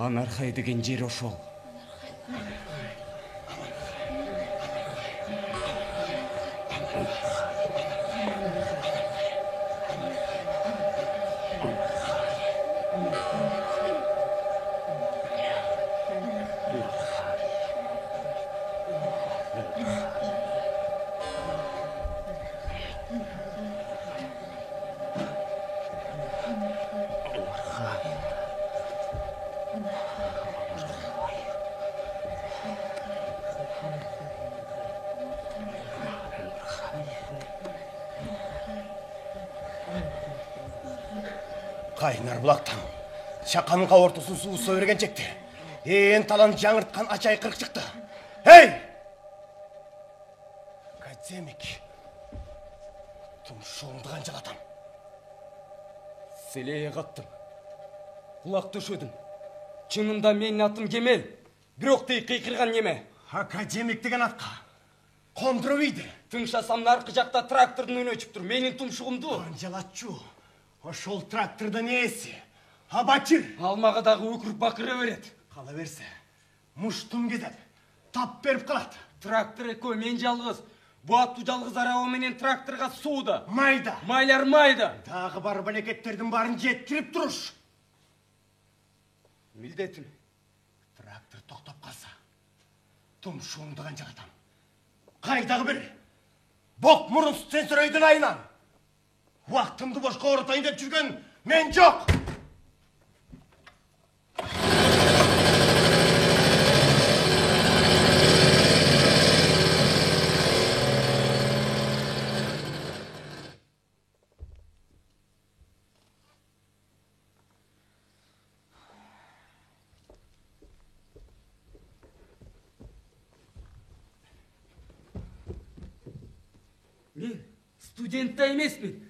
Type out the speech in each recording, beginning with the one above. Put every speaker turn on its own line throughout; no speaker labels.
Анархай деген жер ошол.
Кайнар булактан шақаның ортосын суу сөйреген чекти. Ен талан жаңырткан ачай кырк чыкты. Эй! Академик. Тумшуңду канчалатам.
Селее каттым. Кулак төшөдүм. Чынында менин атым Кемел. Бирок тей кыйкырган неме.
Академик деген атка кондуруп ийди.
Тыңшасам наркы жакта трактордун үнү өчүп тур. Менин тумшугумду.
Анжалатчу. Ошол тракторда нээси? Абачыр.
Алмага дагы өкүрүп бакыра берет.
Кала берсе, муштум кетет. Тап берип калат.
Трактор экөө мен жалгыз. Бу аттуу жалгыз араба менен тракторга сууда.
Майда.
Майлар майда.
Дагы бар балекеттердин баарын жеткирип туруш.
Милдетим.
Трактор токтоп калса, тумшуңду канчалатам. Кайдагы бир бок мурун сенсөрөйдүн айынан. Вактымды бошко оротайын деп жүргөн мен жок.
Мен студент да эмесмин.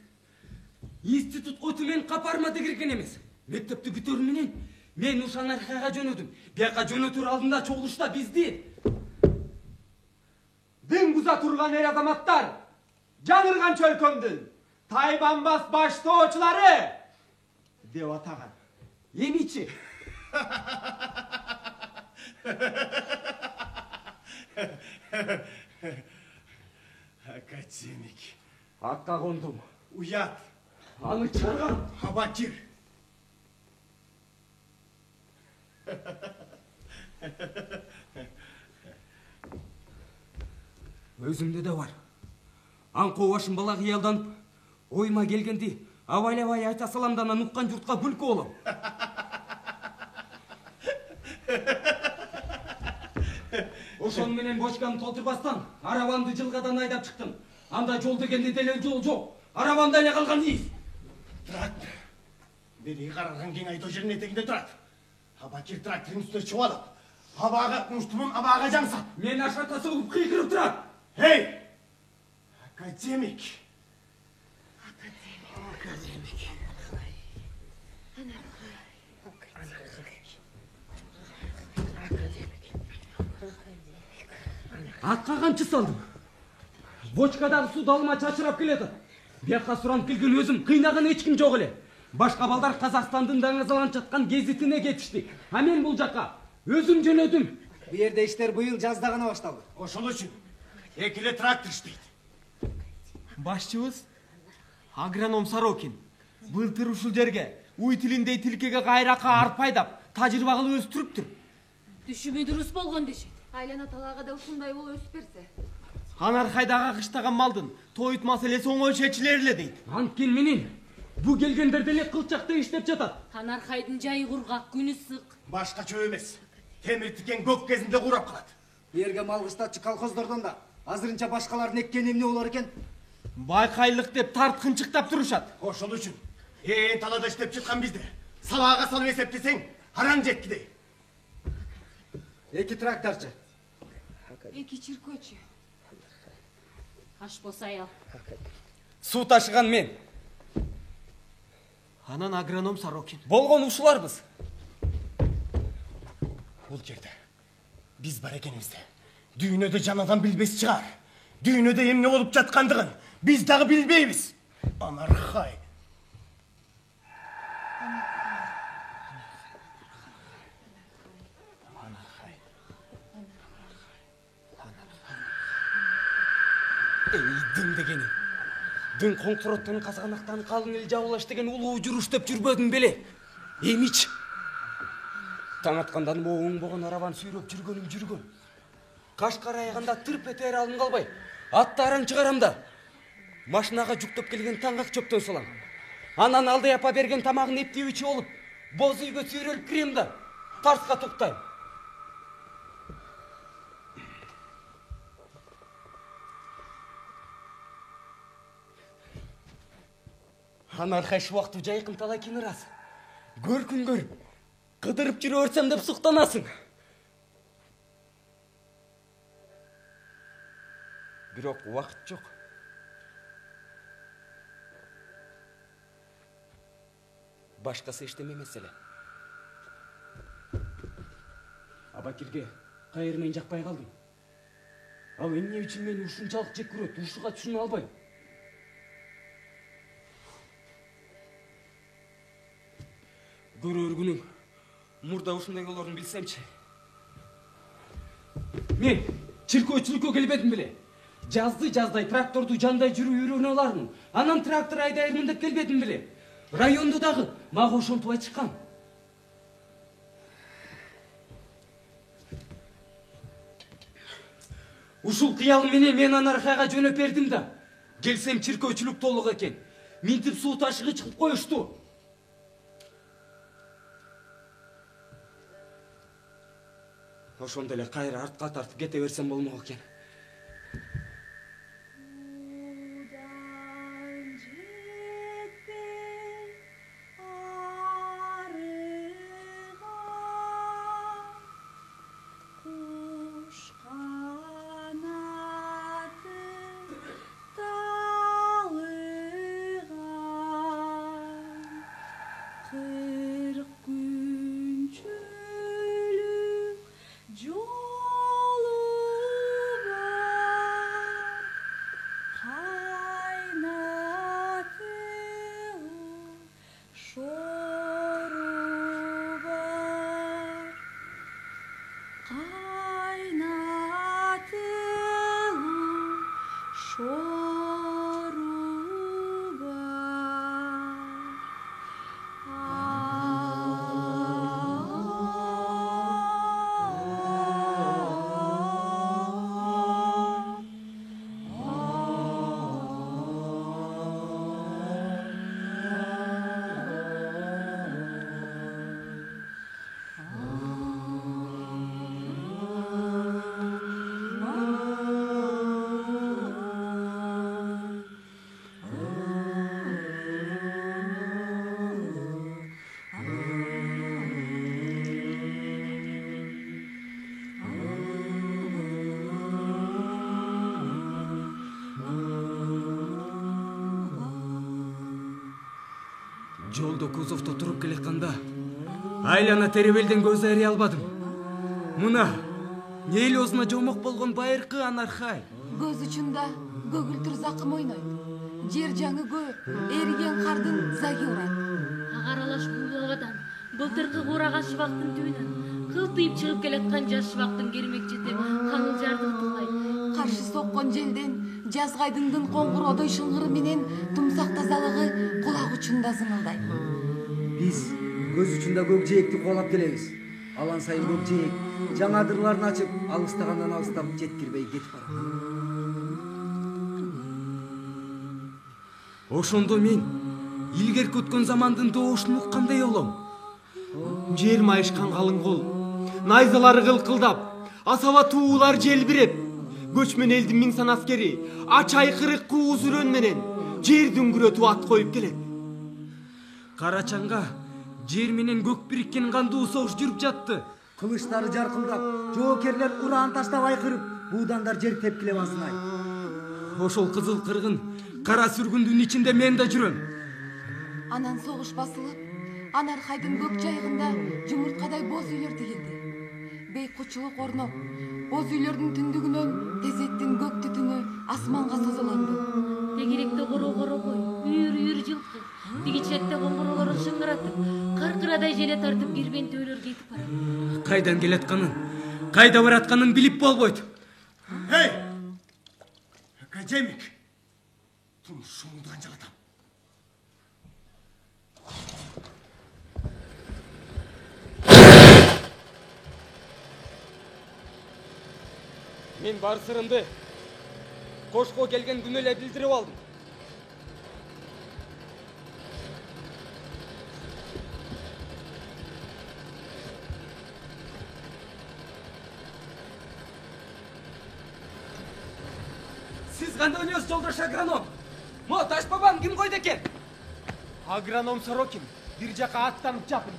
Институтка түмен капармада кирген эмес. Мектепти бүтөрү менен мен ушан аркага жөнөдүм. Бияка жөнөтөр алдында чогулушта бизди
дин буза турган эр азаматтар, жанырган чөлкөмдүн тайбанбас баштоочулары деп атаган. Эмичи?
Академик.
Атка кондум.
Уят.
Аны чыгарган.
Абачыр.
Өзүмдө да бар. Аңкоо башым бала кыялданып, ойыма келгенди абайлабай айта салам да анан уккан журтка күлкү болом. Ошол менен бочканы толтурбастан арабамды жылгадан айдап чыктым. Анда жол дегенде деле жол жок. Арабамда эле калган из.
Трактор. Бери караган кең айдоо жеринин этегинде турат. Абачыр трактордун үстүнө чыгып алып, абага муштумун абага жаңсат.
Мен ашата согуп кыйкырып турат.
Эй! Академик.
Академик.
Атка камчы салдым. Бочкадагы суу далыма чачырап келатат. Бияка суранып келген өзүм, кыйнаган эч ким жок эле. Башка балдар Казакстандын даңазаланып жаткан гезитине кетишти. А мен бул жака өзүм жөнөдүм.
Бу жерде иштер быйыл жазда гана башталды.
Ошол үчүн экиле трактор иштейт.
Башчыбыз агроном Сорокин былтыр ушул жерге уй тилиндей тилкеге кайракка арпа айдап, тажрыйба кылып өстүрүптүр.
Түшүмү дурус болгон дешет. Айлана талаага да ушундай болуп өсүп берсе.
Анархайдагы кыштаган малдын тоют маселеси оңой чечилер эле дейт.
Анткени менен бу келгендер деле кылчакта иштеп жатат.
Анархайдын жайы кургак, күнү ысык.
Башкача эмес. Темир тикен көк кезинде курап калат.
Бу жерге мал кыстатчы колхоздордон да азырынча башкалардын эккени эмне болор экен?
Байкайлык деп тарткынчыктап турушат.
Ошол үчүн талада иштеп чыккан бизди салаага салып эсептесең аран жеткидей.
Эки тракторчу.
Эки чиркөөчү. Аш болсо аял.
Суу ташыган мен.
Анан агроном Сорокин.
Болгон ушуларбыз.
Бул жерде биз бар экенибизди дүйнөдө жанадан билбес чыгар. Дүйнөдө эмне болуп жаткандыгын биз дагы билбейбиз. Анархай.
Дың дегени. Дың коңтуроттун казганактан калың эл жабылаш деген улуу жүрүш деп жүрбөдүң беле? Эмич. Таң аткандан оң болгон арабаны сүйрөп жүргөн. Кашкар айганда тырп этер алым калбай, аттарын чыгарам да. Машинага жүктөп келген таңгак чөптөн салам. Анан алдай апа берген тамагын эптебичи болуп, боз үйгө сүйрөлүп кирем да, тарска токтойм. Анархай шубактуу жайкын талай экен ырас. Көркүн көр. Кыдырып жүрө берсем деп суктанасың. Бирок убакыт жок. Башкасы эчтеме эмес эле. Абакирге кайрымен жакпай калдым. Ал эмне үчүн мени ушунчалык жек көрөт, ушуга түшүнө албайм. Көрөр күнүң мурда ушундай болорун билсемчи. Мен чиркөөчүлүккө келбедим беле. Жаздай тракторду жандай жүрүү үйрөнө алармын. Анан трактор айдайрмын деп келбедим беле. Райондо дагы мага ошентип айтышкан. Ушул кыялым менен мен Анархайга жөнөп бердим да. Келсем чиркөөчүлүк толук экен. Минтип суу ташыгы чыгып коюшту. Ошондо эле кайра артка тартып кете берсем болмок экен. Жолдо кузовто туруп келатканда айлана теребелден көз айрый албадым. Мына эл өзүнө жомок болгон байыркы Анархай.
Көз учунда көгүлтүр закым ойнойт. Жер жаңы көп, эриген кардын заги урат. Агаралаш буулабадан былтыркы кураган шыбактын түбүнөн кылтыйып чыгып келаткан жаш шыбактын кермекчети каныл жарды тылай. Каршы соккон желден жазгайдыңдын коңгуродой шыңгыры менен тумсак тазалыгы кулак учунда зыңылдайт.
Биз көз учунда көк жээкти кубалап келебиз. Алан сайын көк жээк жаңа дырларын ачып, алыстагандан алыстап жеткирбей кетип барат.
Ошондо мен илгерки өткөн замандын доошун уккандай болом.
Жер майышкан калың кол, найзалары кылкылдап, асаба туулар желбиреп, көчмөн элдин миң сан аскери ач айкырык куу сүрөн менен жер дүңгүрөтүп ат коюп келет.
Карачанга жер менен көк бириккен кандуу согуш жүрүп жатты.
Кылычтары жаркылдап, жоокерлер ураан таштап айкырып, буудандар жер тепкилеп азынай.
Ошол кызыл кыргын, кара сүргүндүн ичинде мен да жүрөм.
Анан согуш басылып, Анархайдын көк жайыгында жумурткадай боз үйлөр тигилди. Бейкучулук орноп, боз үйлөрдүн түндүгүнөн тезеттин көк түтүнү асманга созолонду. Тегеректе коро-коробой, үйүр жылкы, тиги четте коңгуролорун шыңгыратып, каркырадай желе тартып кирбен төөлөр кетип барат.
Кайдан келатканын, кайда баратканын билип болбойт.
Академик, тұмшыңды қанжалатам.
Мен бар сырымды Кошко келген күн эле билдирип алдым. Сиз кандай өнөсүз жолдош агроном? Мо Таш бабаны ким койду экен?
Агроном Сорокин бир жака аттанып жапын.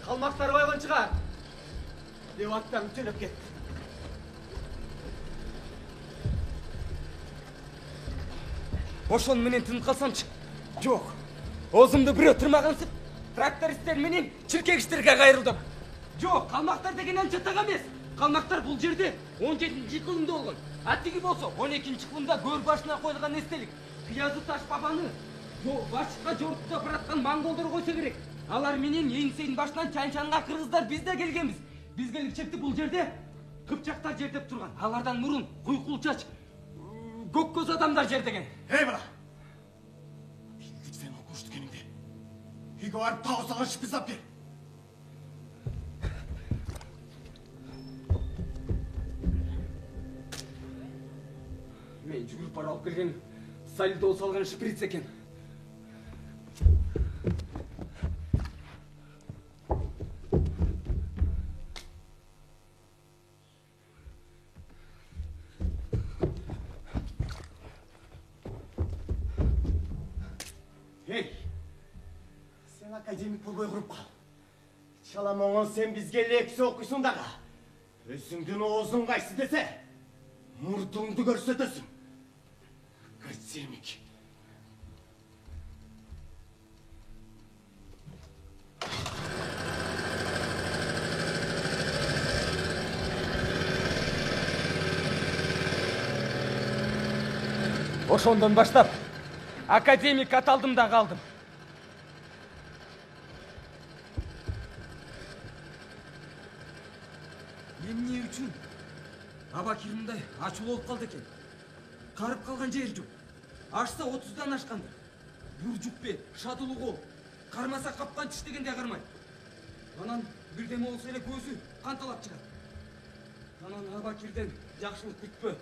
Калмактар байгончуга деп аттанып жөнөп кетти.
Ошон менен тынып калсамчы? Жок. Оозумду бирөө тырмагансып, трактористтер менен чиркегичтерге кайрылдым. Жок, калмактар деген анча так эмес. Калмактар бул жерде 17-кылымда болгон. Атиги болсо 12-кылымда көр башына коюлган эстелик. Кыязы Таш бабаны башка жортуп бараткан монголдор койсо керек. Алар менен Еңсейдин башынан Чанчанга кыргыздар биз да келгенбиз. Биз келипчекти бул жерде кыпчактар жердеп турган. Алардан мурун куйкул чач, көк көз адамдар жердеген.
Эй бала! Билдик сен окушту кенинде. Үйгө барып тагы салган шпицап бер.
Мен жүгүрүп бара алып келген Салидо салган шприц экен.
Эй! Сен академик болбой куруп кал. Шаламоңон сен бизге лекция окуйсуң дагы. Өзүңдүн оозуң кайсы десе, мурдуңду көрсөтөсүң. Академик.
Ошондон баштап академик аталдым да калдым. Эмне үчүн Абакир мындай ачуу болуп калды экен? Карып калган жери жок. Ашса 30-дан ашкандар. Буржукпе, шадылуу кол, кармаса капкан тиш дегенде кармайт. Анан бирдеме болсо эле көзү канталап чыгат. Анан Абакирден жакшылык күтпө.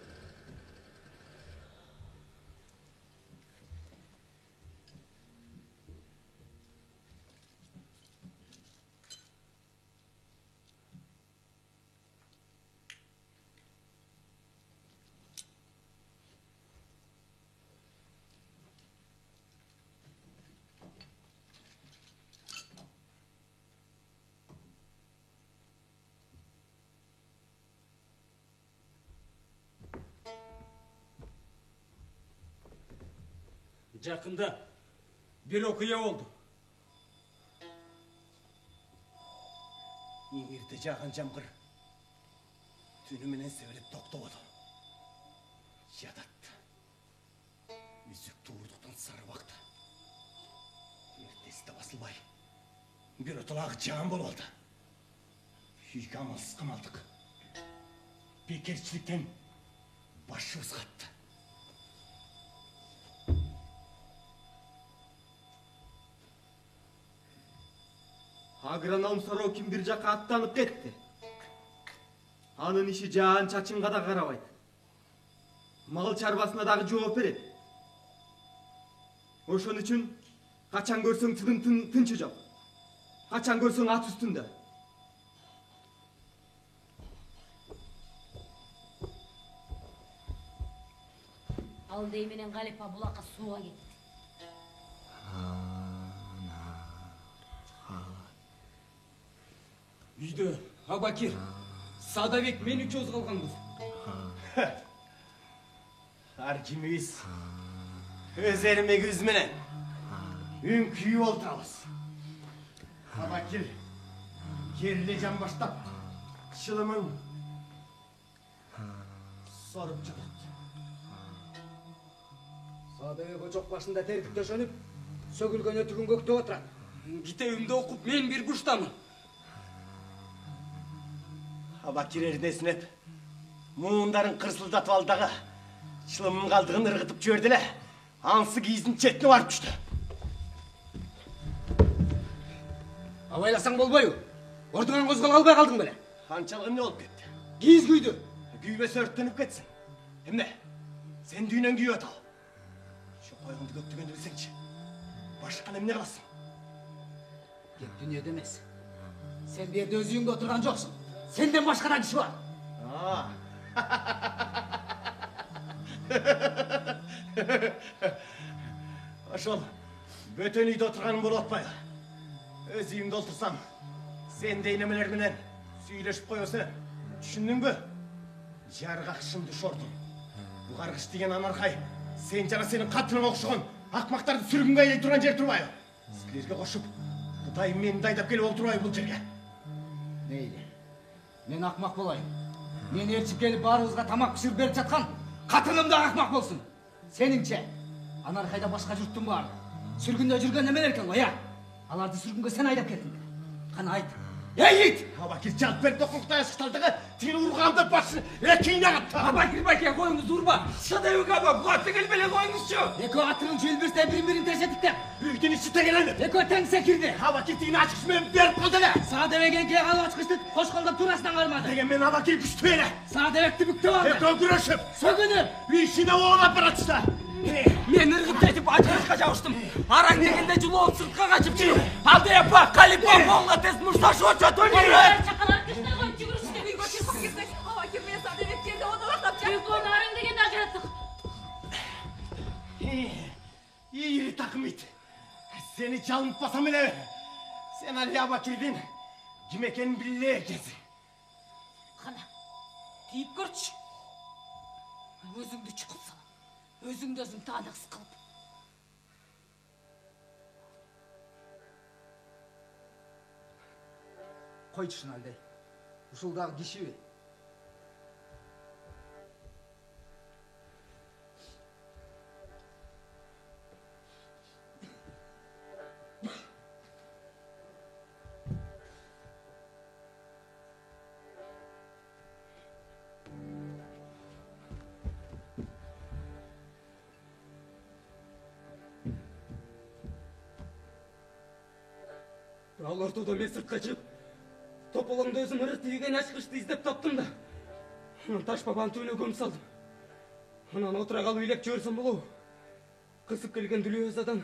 Жакында бир окуя болду.
Нигерде жаган жамгыр түнү менен себелеп токтободу. Жадат. Үзүк туурдуктан сары бакты. Эртеси да басылбай. Бир отолагы жан болуп алды. Үйгө амалсыз камалдык. Бекерчиликтен башыбыз катты.
Агроном Сорокин бир жака аттанып кетти. Анын иши жаан чачынга да карабайт. Мал чарбасына дагы жооп берет. Ошон үчүн качан көрсөң тыдын тынчы жок. Качан көрсөң ат үстүндө.
Ал дей менен Галипа булакка сууга кетти.
Үйдө Абакир, Садабек мен үчөөбүз калганбыз.
Ар кимибиз өз эрмегибиз менен үңкүйүп олтурабыз. Абакир кериле жан баштап чылымын соруп жатат.
Садабек очок башында тердик төшөнүп, сөгүлгөн өтүгүн көктөп отурат.
Китебимди окуп мен бир бурчтамын.
Абакир эрдесинеп Muğundарын kırsıldатып alдағы. Çılımın kaldığını ırgıtıp жіберді. Ансы киіздің четіне барып düştü.
Абайласаң болбойбу? Ордуңан козголо албай калдың беле?
Қаншалығы не болып кетті?
Кийиз күйдү.
Күйбесі өрттеніп кетсін. Emne, sen düğünen kүйі атал. Şu koyğundu köktügенді білсеңші. Başkan emne kılasın?
Кеп дүниеде емес. Sen bir yerde öz үйүңдө отурган жоксуң. Senden başkadan kişi var.
Aşol, bötön үйде отырғаным болып атпайы. Өз үйімде отырсам, sen de inemelerminen süйлешіп қойосын. Düşündün bü? Жарғақшымды шордым. Bu qargış деген анарқай, sen жана senin қатының оқшығын, ақмақтарды сүргінге айлай тұрған жер тұрмайы. Сілерге қошып, Құдайым менді айдап келіп отырмайы бұл жерге.
Мейлі. Мен ақмақ болайын. Мен ерчіп келіп барыңызға тамақ пішіріп беріп жатқан қатыным да ақмақ болсын. Сеніңше, анарқайда башқа жұрттың бар. Сүргінде жүрген немелер екен ғой, я? Аларды сүргінге сен айдап кеттің. Қана айт. Ей, ит!
Абакир жалып беріп тоқылықтай ашықталдығы, тені ұрғанды басын әкейін ағапты.
Абакир байке қойыңыз урба. Шадайбек аба, бұғатты келбеле қойыңызшы.
Екі атырын желбірсе бірін тәшеттіктен.
Үйден іші тегеленді.
Екі тәңсе кірді.
Абакир деген ашқышымен беріп қалды әлі.
Сағадебеген кей қалып ашқышты, қош қолдап турасынан қалмады.
Деген мен Абакир күшті әлі.
Сағадебекті бүкті алды.
Екі күрішіп.
Сөгініп.
Үйшіне оғылап баратышты.
Мен ырғыптайтып ачқышқа жауыштым. Араң дегенде жылуын сыртқа қачып жүріп. Алды япа, қалипа, қолға тез мұшташы отчат өлері.
Чақалар кішіне қойып жүгіріште үйге кіріп кетті. Ава кірмeye Сағадебек келді, оны лақтап жай. Үйге нарың дегенде ажыраттық.
İyi takım it. Seni çalıntmasam bile. Sen Ali Abakir'din. Kim eken bile gezi.
Қана, тиіп көрші. Өзіңді чұқып салам. Өзіңді өзің танығыз қылып.
Қойды шыналдай. Ушулдағы киши бе?
Ал ортада мен сыртқа шығып, тополоңды өзім ырық тиген ашқышты іздеп таптым да. Таш бабаны төне көміп салдым. Анан отыра қалып үйлеп жіберсем болу. Қысып келген дүлейозадан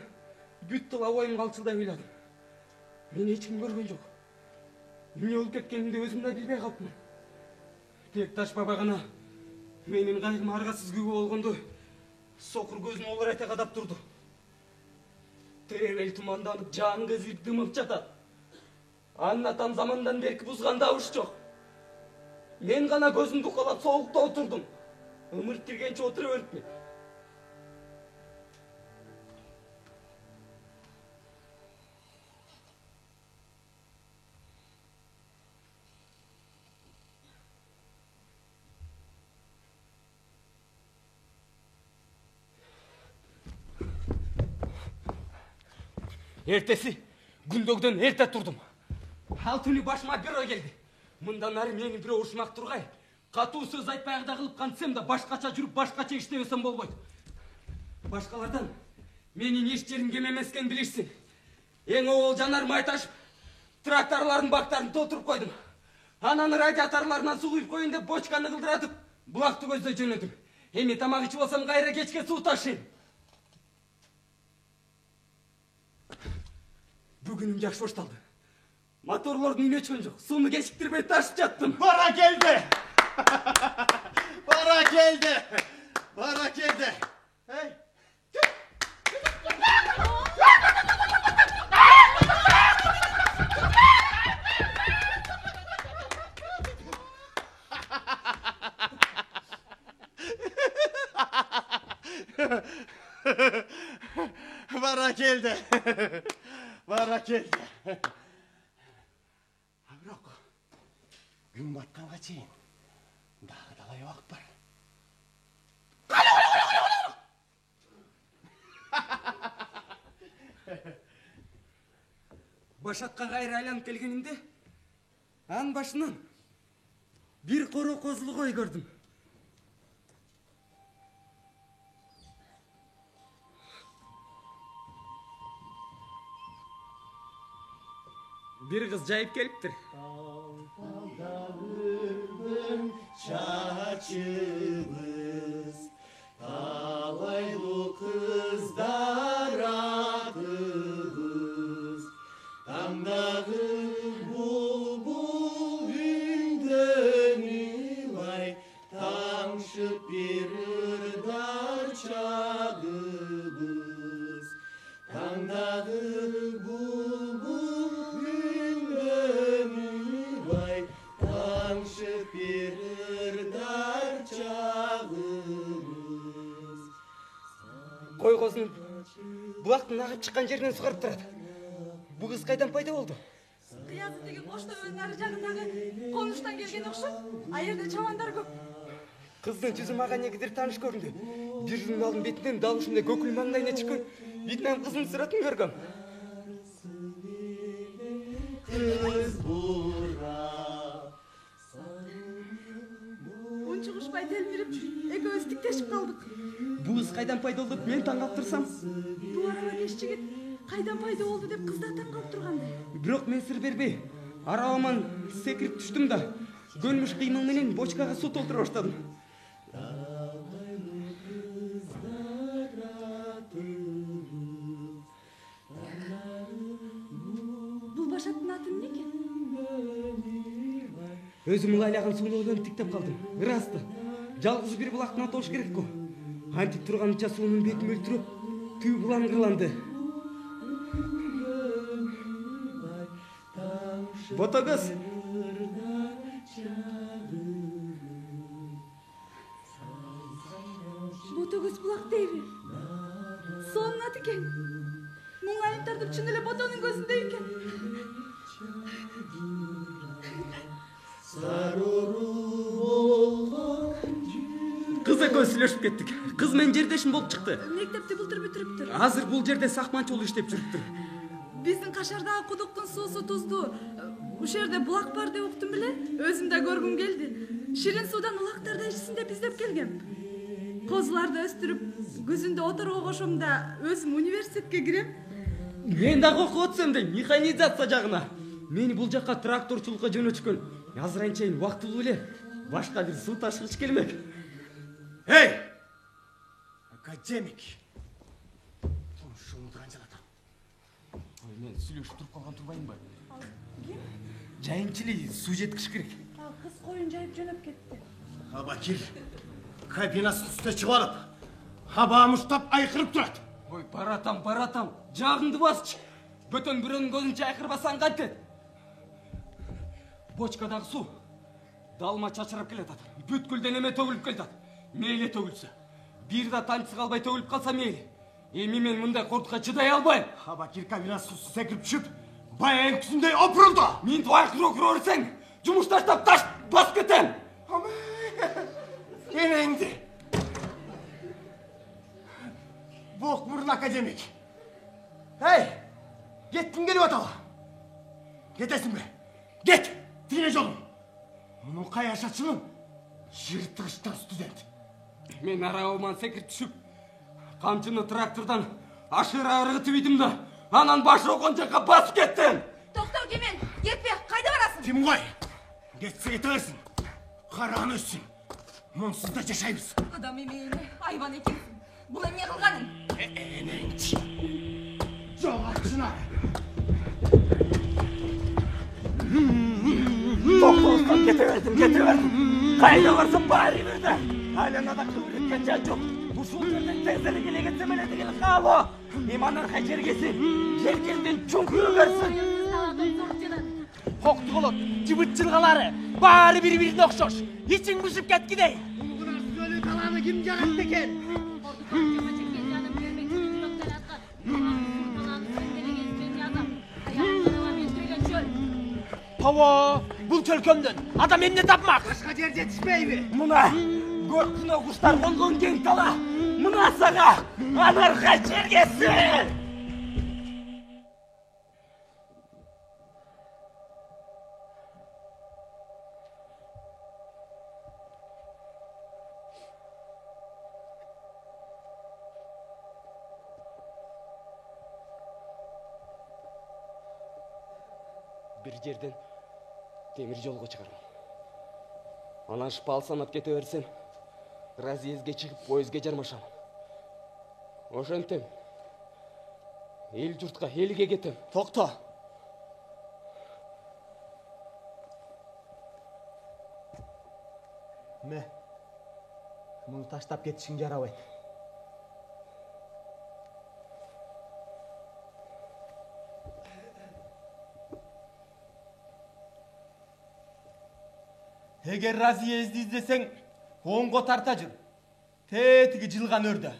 бүт тыла ойым қалшылдай ойладым. Мені ешкім көрген жоқ. Не болып кеткенімді өзім де білбей қалыппын. Тек Таш баба ғана менің қайғым арғасыз күйге болғанды соқыр көзін олырайта қадап тұрды. Теревел тұманданып жанын кезіп дымып жатады. Аннатам замандан беркі бұзған дауыс жоқ. Мен ғана көзімді қолап соғықта отырдым. Өмір кіргенше отыра өріп мен. Ертесі күндөгден ерте тұрдым. Ал түні башыма бір ой келді. Мұндан әрі мені бір ұршымақ тұрғай. Қату сөз айтпаяғда қылып қансем да башқаша жүріп башқаша іштемесем болбойды. Башқалардан менің еш жерін кемемескен білешсің. Ең оғыл жанарым айташып, тракторларын бақтарын толтырып қойдым. Ананы радиаторларынан су құйып қойын деп бочканы қылдыратып, бұлақты көзде жөнедім. Еме тамақ ішіп болсам қайра кешке су ташайын. Бүгінім жақсы ошталды. Моторлардың үйіне çıkın жоқ. Суны кешіктірмей ташып жаттым.
Bana geldi. Bana geldi. Bana geldi. Hey. Bana geldi. Bana geldi. Avrok. Gün battanға чейін. Дағы далай уақыт бар.
Башатқа қайыр айланып келгенімде, аң башынан бір қоро қозылы қой көрдім. Bir kız jayıp keliptir.
Çaçımız Talay bu kızlar adımız Damdağı bulbul günden ilay Tamşıp bir ırdar çağımız Damdağı bulbul günden ilay Tamşıp bir ırdar çağımız
Koy qo'zini bulaqtın ағып шыққан жерінен суғарып тұрады. Bu kız qaydan пайда болды?
Kıyazı деген Qo'shto'бенің ары жағындағы қоныштан келген ұқсап, айерде чамандар көп.
Қыздың жүзі маған негідер таныш көрінді. Bir журналдың бетінен дал ұшында көкіл маңдайына шыққан Вьетнам қызының суратын көргем.
Kız bura
Унчугушпай телмирип, экөөбүз тиктешип калдык.
Bu kız qaydan пайда болды деп мен таң қалып тұрсам.
Бул араба беш жигит кайдан пайда болду деп кыз да таң калып тургандай.
Бирок мен сыр бербей, арабаман секирип түштүм да, көнмүш кыймыл менен бочкага су толтура баштадым.
Бул башаттын аты эмне экен?
Өзүм ылайлаган сууну ойлонуп тиктеп калдым. Ырасты. Жалгыз бир булактын аты болуш керек го. Антип турганча суунун бетин өлтүрүп, түү булан кырланды. Ботагыз.
Ботагөз булак дейби? Сонун аты экен. Муңайып тартып чын эле ботонун көзүндөй экен.
Кыз экөөбүз сүйлөшүп кеттик. Кыз менин жердешим болуп чыкты.
Мектепти былтыр бүтүрүптүр.
Азыр бул жерде сакманчы болуп иштеп жүрүптүр.
Биздин Кашардагы кудуктун суусу туздуу. Ушул жерде булак бар деп уктум беле. Өзүм да көргүм келди. Ширин суудан улактарды ичсин деп издеп келгем. Козуларды өстүрүп, күзүндө оторго кошом да өзүм университетке кирем.
Мен дагы окуп атсам да механизация жагына. Мени бул жакка тракторчулукка жөнөтүшкөн. Азырын чейин убактылуу эле башка бир суу ташкыч келмек.
Эй! Академик! Тумшуңду канчалатам.
Ой, мен сүйлөшүп туруп калган турбаймынбы? Жайынчылы суу жеткиш керек.
Кыз коюн жайып жөнөп кетти.
Абакир, кабинасын үстүнө чыгып алып, хабаамы уштап айкырып турат.
Ой, баратам. Жагыңды басчы. Бөтөн бирөөнүн көзүн чайкырбасаң кантет? Бочкадагы суу далма чачырап келатат. Бүткүлдөн эме төгүлүп келатат. Мейли төгүлсө. Бир да тамчысы калбай төгүлүп калса мейли. Эми мен мындай коркутка чыдай албайм.
Абакир кабинасын үстүнө секирип түшүп, баян күзүндөй опурулду.
Мен твайкыроо көрсөң, жумуш таштап таш басып кетем.
Энеңди. Бок мурун академик. Эй, кеттиң келип атабы? Кетесиңби? Кет, тигине жолуң. Мунун каяшачынын жыртыгычтан студент.
Мен арабаман секирип түшүп, камчыны трактордан ашыра ыргытып ийдим да, анан башы окон жакка басып кеттим.
Токтоо Кемен, кетпе, кайда барасың?
Тимгой, кетсе кете берсин. Караан өссүн. Монсуз да жашайбыз.
Адам эмейине, айбан экенсиң. Бул эмне кылганың?
Энеңчи. Жогатчына.
Токтоостан кете бердим. Кайда барсам баары бирде. Айланада кыбыр эткен жай жок. Ушул жерден тез эле келе кетсем эле деген каало. Иманарка жергесин, жеркелден чуңкура берсин.
Кокту болот, жыбыт жылгалары баары бири-бирине окшош. Ичиң бышып кеткидей.
Мына сөлү таланы ким жаратты экен?
Паво, бул чөлкөмдөн адам эмне тапмак?
Башка жер жетишпейби?
Мына көркүнө куштар конгон кең тала. Мына сага анарка жергесин. бир жерден темир жолго чыгарам. Анан шпал санап кете берсем, разъездге чыгып поездге жармашам. Ошентем. Эл журтка, элге кетем.
Токто. Муну таштап кетишиң жарабайт. Эгер разъезди издесең, оңго тарта жүр. Тетиги жылган өрдө.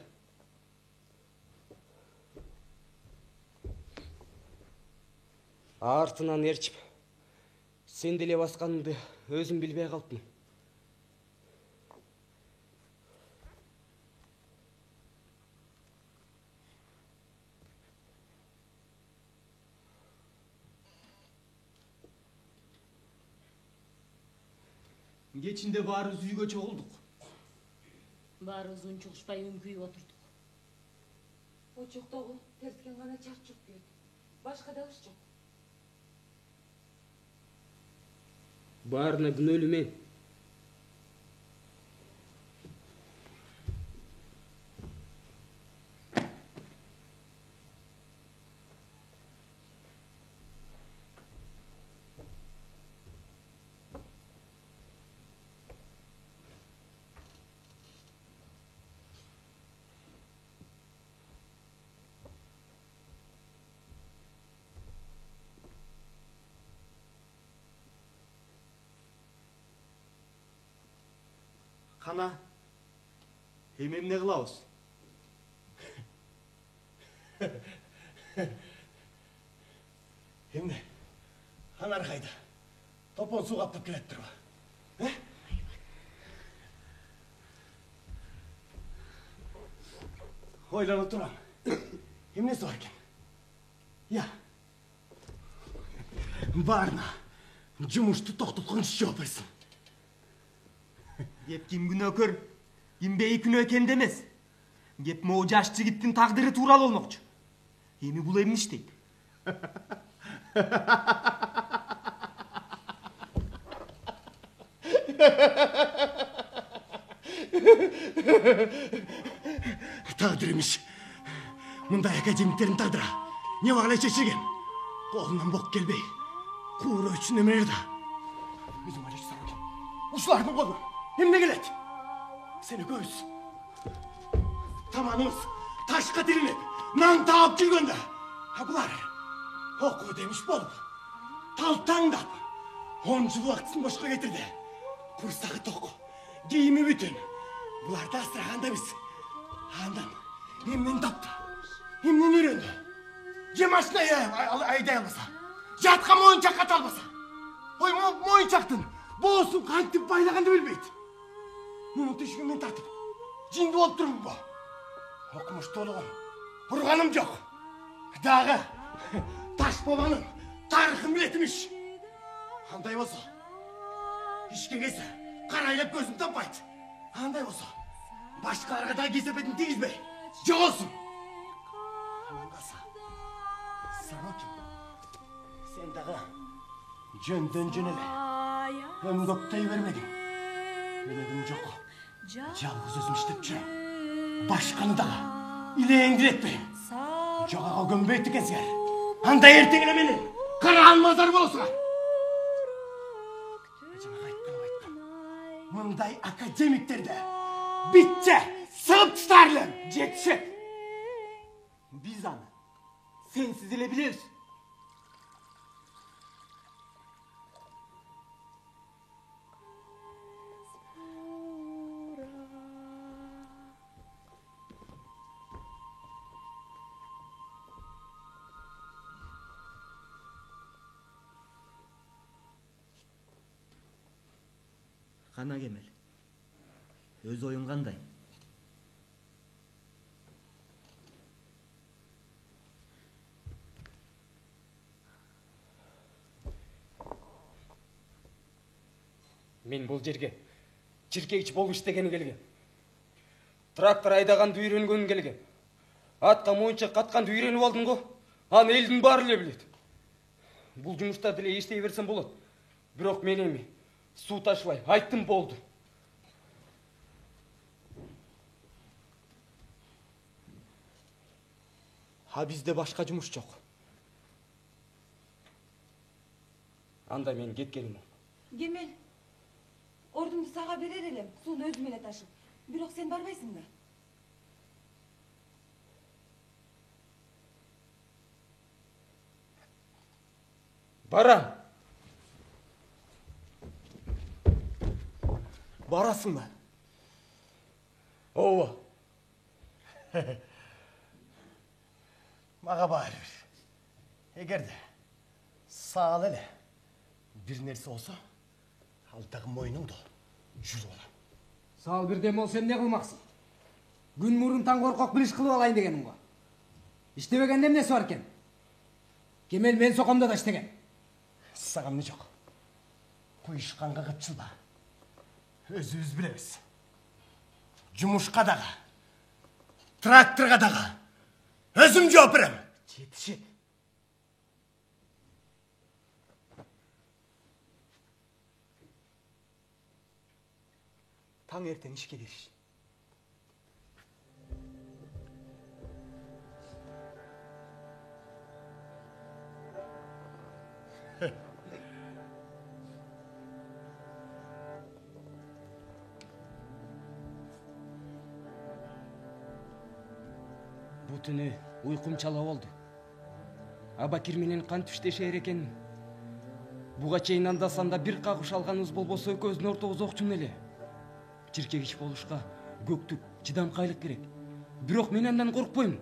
Артынан эрчип, сен деле басканыңды өзүм билбей калыптым.
Кечинде баарыбыз үйгө чогулдук.
Баарыбыз унчугушпай үңкүйүп отурдук.
Очоктогу терскен гана чарчук күйөт. Башка да иш жок.
Баарына күнөөлүү мен.
Кана, эми эмне кылабыз?
Эмне? Анар кайда? Топон суу каптап келет турбу. Ойлонуп турам. Эмнеси бар экен? Я. Баарына жумушту токтоткон иш жооп берсин.
Кеп ким күнөөкөр, ким бейкүнөө экен демес. Кеп могу жаш жигиттин тагдыры тууралуу болмокчу. Эми бул эмне иштейт?
Тагдыр эмиш. Мындай академиктердин тагдыры не багыла чечилген. Колунан бок келбей, куура үчүн эмелер да. Өзүң ойлоч саракин. Ушулардын колу эмне келет? Сен экөөбүз таманыбыз ташка тилинип, нан таап жүргөндө, булар окуу демиш болуп, талтаңдап, 10 жыл убактысын бошко кетирди. Курстагы ток, кийими бүтүн. Буларды асыраганда биз андан эмнени тапты, эмнени үйрөндү? Же машина айдай албаса, жатка моюнчак ката албаса, ой моюнчактын боосун кантип байлаганды билбейт. Муну түшүгүн мен тартып, жинди болуп турмунбу? Окумуштуулугум, урганым жок. Дагы таш бабанын тарыхын билетимиш. Андай болсо, ишке келсе, карайлап көзүн таппайт. Андай болсо, башкаларга да кесепетин тийгизбей, жоголсун. Анан калса, Сорокин, сен дагы жөндөн жөн эле өмдөктөй бермедиң. Менегим жок. Жалгыз өзүм иштеп жүрөм. Башканы дагы илээңдиретпейм. Жогого көмбөйт экенсиңер. Анда эртең эле менен караан мазар болосуңар. Жана айткан. Мындай академиктерди битче сыгып таштарлым.
Жетишет. Биз аны сенсиз эле билебиз. Кана Кемел, өз оюң кандай?
Мен бул жерге чиркейчи болуп иштегени келген. Трактор айдаганды үйрөнгөнү келген. Атка моюнчак катканды үйрөнүп алдым го. Аны элдин баары эле билет. Бул жумушта деле иштей берсем болот. Бирок мен эми суу ташыбай, айттым болду.
А бизде башка жумуш жок.
Анда мен кеткеним ол.
Кемел, ордумду сага берер элем, сууну өзүм эле ташып. Бирок сен барбайсың да.
Барам.
Барасың ба?
Ооба.
Мага баары бир. Эгерде саал эле бир нерсе болсо, ал дагы мойнуңду жүрүп алам.
Сал бирден болсо эмне кылмаксың? Күн мурун таң коркок билиш кылып алайын дегеним го. Иштебегенде эмнеси бар экен? Кемел мен сокомдо да иштеген.
Сага эмне жок. Куйушканга кыпчылба. Өзүбүз билебиз. Жумушка дагы, тракторга дагы өзүм жооп берем.
Жетишет. Таң эртең ишке кириш.
Бу түнү уйкум чала болду. Абакир менен кантип иштешер экенин. Буга чейин анда-санда бир кагыш алганыбыз болбосо экөөбүздүн ортобузда окчумун эле. Чиркегич болушка көктүк, чыдамкайлык керек. Бирок мен андан коркпойм.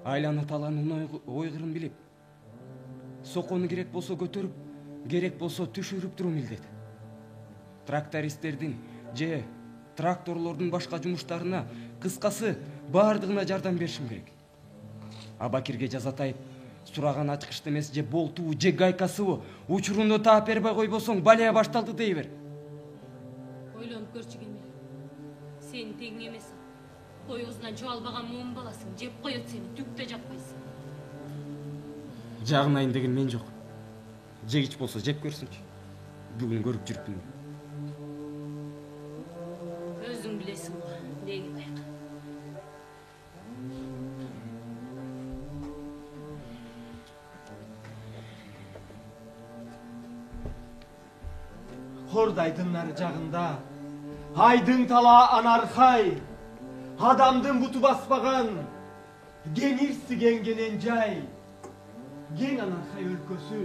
Айлана таланын ойгырын билип, сокону керек болсо көтөрүп, керек болсо түшүрүп туруу милдет. Трактористтердин же тракторлордун башка жумуштарына, кыскасы баардыгына жардам беришим керек. Абакирге жазатайып сураган ачкычты эмес же болтуу же гайкасыбы учурунду таап бербей койбосоң балия башталды дей бер.
Ойлонуп көрчү Кемел. Сен тең эмесиң. Коюзунан чуалбаган муун баласың. Жеп коет сени, түк да жакпайсың.
Жагынайын деген мен жок. Жегич болсо жеп көрсүнчү. Бүгүн көрүп жүрүпмүн.
Өзүң билесиң го, деги байка.
Хордайдын нары жагында айдың тала анархай, адамдын буту баспаган, кеңирсигенгенен жай, кең анархай өлкөсү.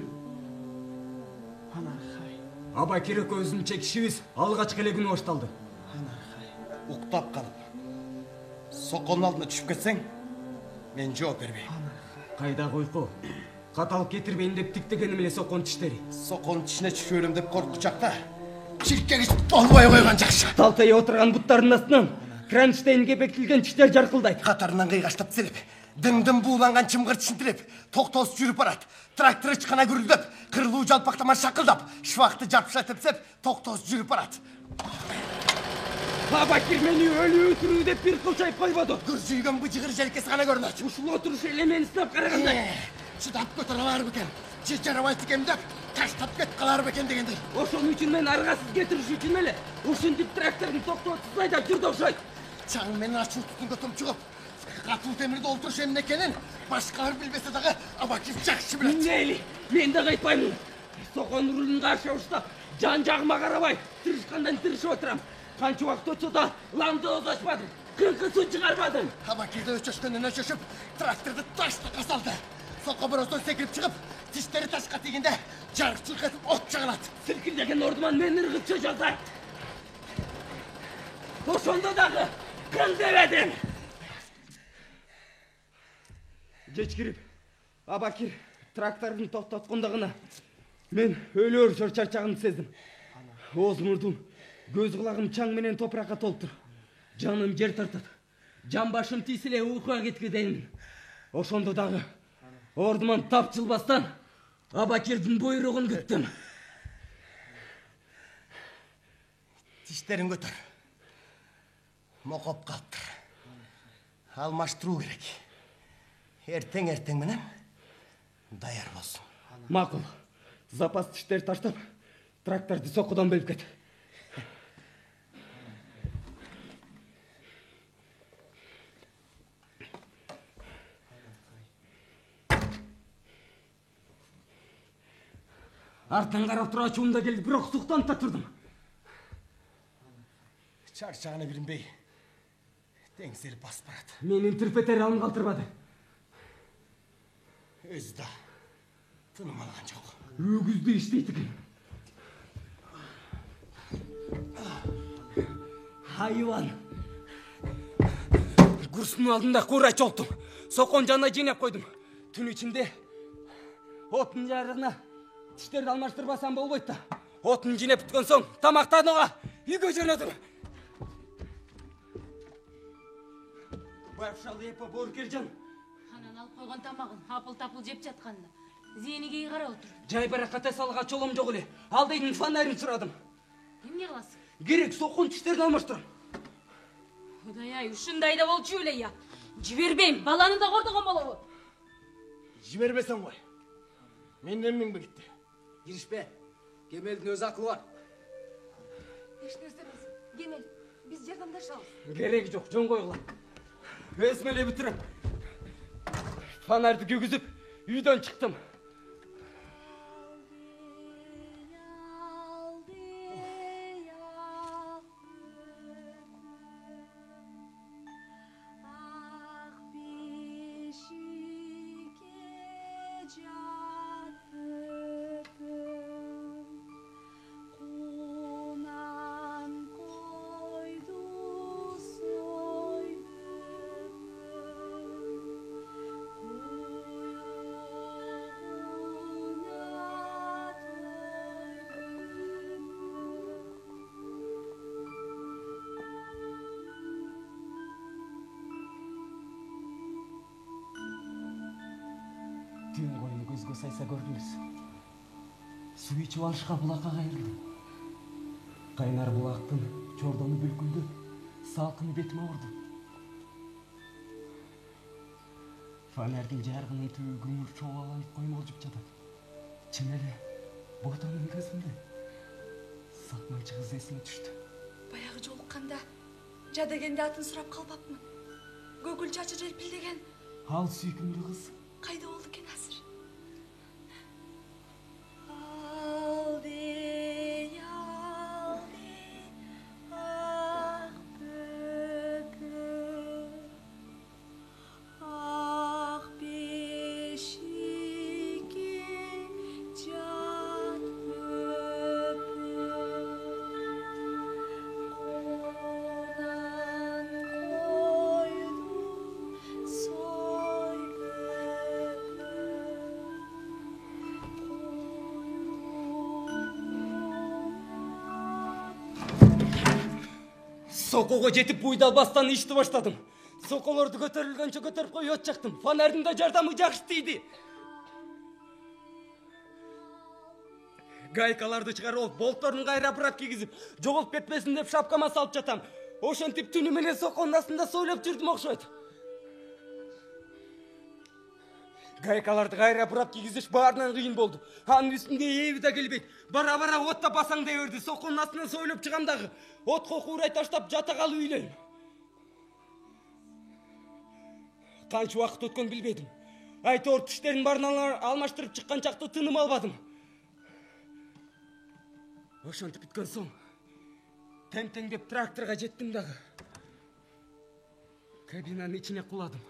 Анархай.
Абакир экөөбүздүн чекишибиз алгачкы эле күнү башталды.
Уктап калып, соконун алдына түшүп кетсең, мен жооп бербейм.
Кайдагы уйку? Каталып кетирбейин деп тиктегеним эле сокон тиштери.
Соконун тишине түшүп өлөм деп коркучакта чиркегич болбой койгон жакшы.
Талтайып отурган буттардын астынан кронштейнге бекитилген тиштер жаркылдайт.
Катарынан кыйгаштап тизилип, дым-дым бууланган чымгыр тишин тилип, токтоосуз жүрүп барат. Трактор ычкана гүрүлдөп, кырылуу жалпактаман шакылдап, шыбакты жарпышат тепсеп, токтоосуз жүрүп барат.
Абакир мени өлүү түрүү деп бир кылчайып койбоду.
Күржүйгөн быжыгыр желкеси гана көрүнөт.
Ушул отуруш эле мени сынап карагандай.
Чыдап көтөрө алар бекен? Же жарабайт экен деп таштап кет калар бекен дегендей.
Ошон үчүн мен аргасыз кетириш үчүн эле ушинтип трактордун токтотусун айдап жүрдү окшойт.
Чаң менен ачуу түтүнгө төмчүгүп, катуу темирди олтуруш эмне экенин башкалар билбесе дагы Абакир жакшы билет.
Мейли, мен да кайтпаймын. Сокон рулун каршы уштап, жан-жагыма карабай, тырышкандан тырышып отурам. Канча убакыт өтсө да ламды озачпадым. Кыркы суу чыгарбадым.
Абакирди өчөшкөндөн өчөшүп, тракторду таштакка салды. Соко бирөөсүн секирип чыгып, тиштери ташка тийгенде жарык-чурк этип от жагылат.
Силкилдеген ордуман мени ыргып чыжалдайт. Ошондо дагы кыл дебедим. Кечкирип, Абакир трактордун токтоткондо гана мен өлөр чарчагымды сездим. Ооз мурдум, көз кулагым чаң менен топуракка толуптур. Жаным жер тартат. Жан башым тийсе эле уйкуга кеткидеймин. Ошондо дагы ордуман тапчылбастан Абакирдин буйругун күттүм.
Тиштерин көтөр. Мокоп калыптыр. Алмаштыруу керек. Эртең менен даяр болсун.
Макул. Запас тиштерди таштап, тракторду сокудан бөлүп кет. Артынан карап туруп ачуумда келди, бирок суктанып да турдум.
Чарчагына билинбей теңсер басып барат.
Менин тирпетер алым калтырбады.
Өзү да тыным алган жок.
Өгүздү иштейт экен. Хайван. Курстун алдында куура чолтум. Сокон жанына жинеп койдум. Түн ичинде оттун жарыгына тиштерди алмаштырбасам болбойт да. Отун жинеп бүткөн соң тамактанууга үйгө жөнөдүм. Байкушал эпо Боркержан.
Анан алып койгон тамагын апыл-тапыл жеп жатканда Зейнигеге карап отур.
Жай бараката салга чолом жок эле. Алдайдын фонарин сурадым.
Эмне кыласың?
Керек, сокун тиштерди алмаштырам.
Кудай, ушундай да болчу эле я. Жибербейм, баланы да кордогон болобу.
Жибербесең кой. Менден миңбе кетти.
Киришпе. Кемелдин өз акылы бар.
Эч нерсе эмес. Кемел, биз жардамдашабыз.
Кереги жок, жөн койгула. Өзүм эле бүтүрөм. Фонарьды көгүзүп, үйдөн чыктым. Түн коюну көзгө сайса көрдүңүз. Суу ичип алышка булакка кайрылдым. Кайнар булактын чордону бүлкүлдөп, салкын бетиме урду. Фонарьдын жарыгынын түбү күмүр чооланып коймолжуп жатат. Чын эле ботонун көзүндө сакманчы кыз эсиме түштү.
Баягы жолукканда Жадегенде атын сурап калбапмын. Көгүл чачы желпилдеген.
Ал сүйкүмдүү кыз
Кайда болду экен азыр?
Сокого жетип буйдалбастан ишти баштадым. Соколорду көтөрүлгөнчө көтөрүп коюп от жактым. Фонарьдын да жардамы жакшы тийди. Гайкаларды чыгарып, болтторун кайра бурап кийгизип, жоголуп кетпесин деп шапкама салып жатам. Ошентип түнү менен соконун астында сойлоп жүрдүм окшойт. Гайкаларды кайра бурап кийгизиш баарынан кыйын болду. Анын үстүндө эби да келбейт. Бара-бара отта басаң дей берди. Соконун астынан сойлоп чыгам дагы. Отко куурай таштап жата калып үйлөйм. Канча убакыт өткөн билбедим. Айтор тиштерин баарын алмаштырып чыккан чакта тыным албадым. Ошентип бүткөн соң тем-теңдеп тракторга жеттим дагы. Кабинанын ичине куладым.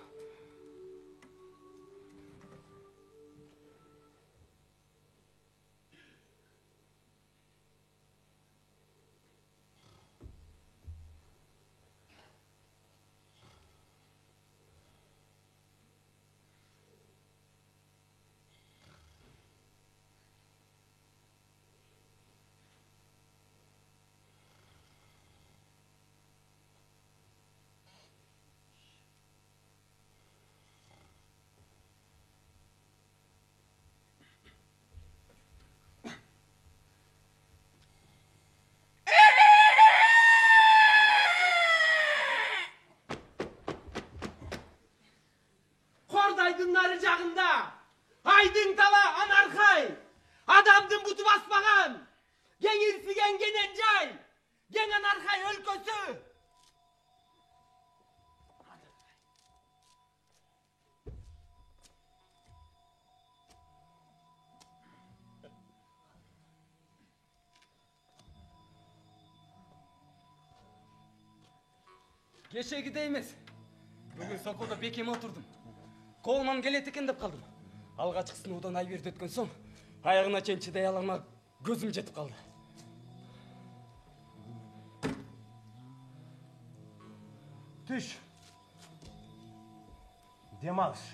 Кешегидей эмес. Бүгүн соколдо бекем отурдум. Колуман келет экен деп калдым. Алгачкы сыноодан ай берди өткөн соң, аягына чейин чыдай алама көзүм жетип калды.
Түш. Дем алыш.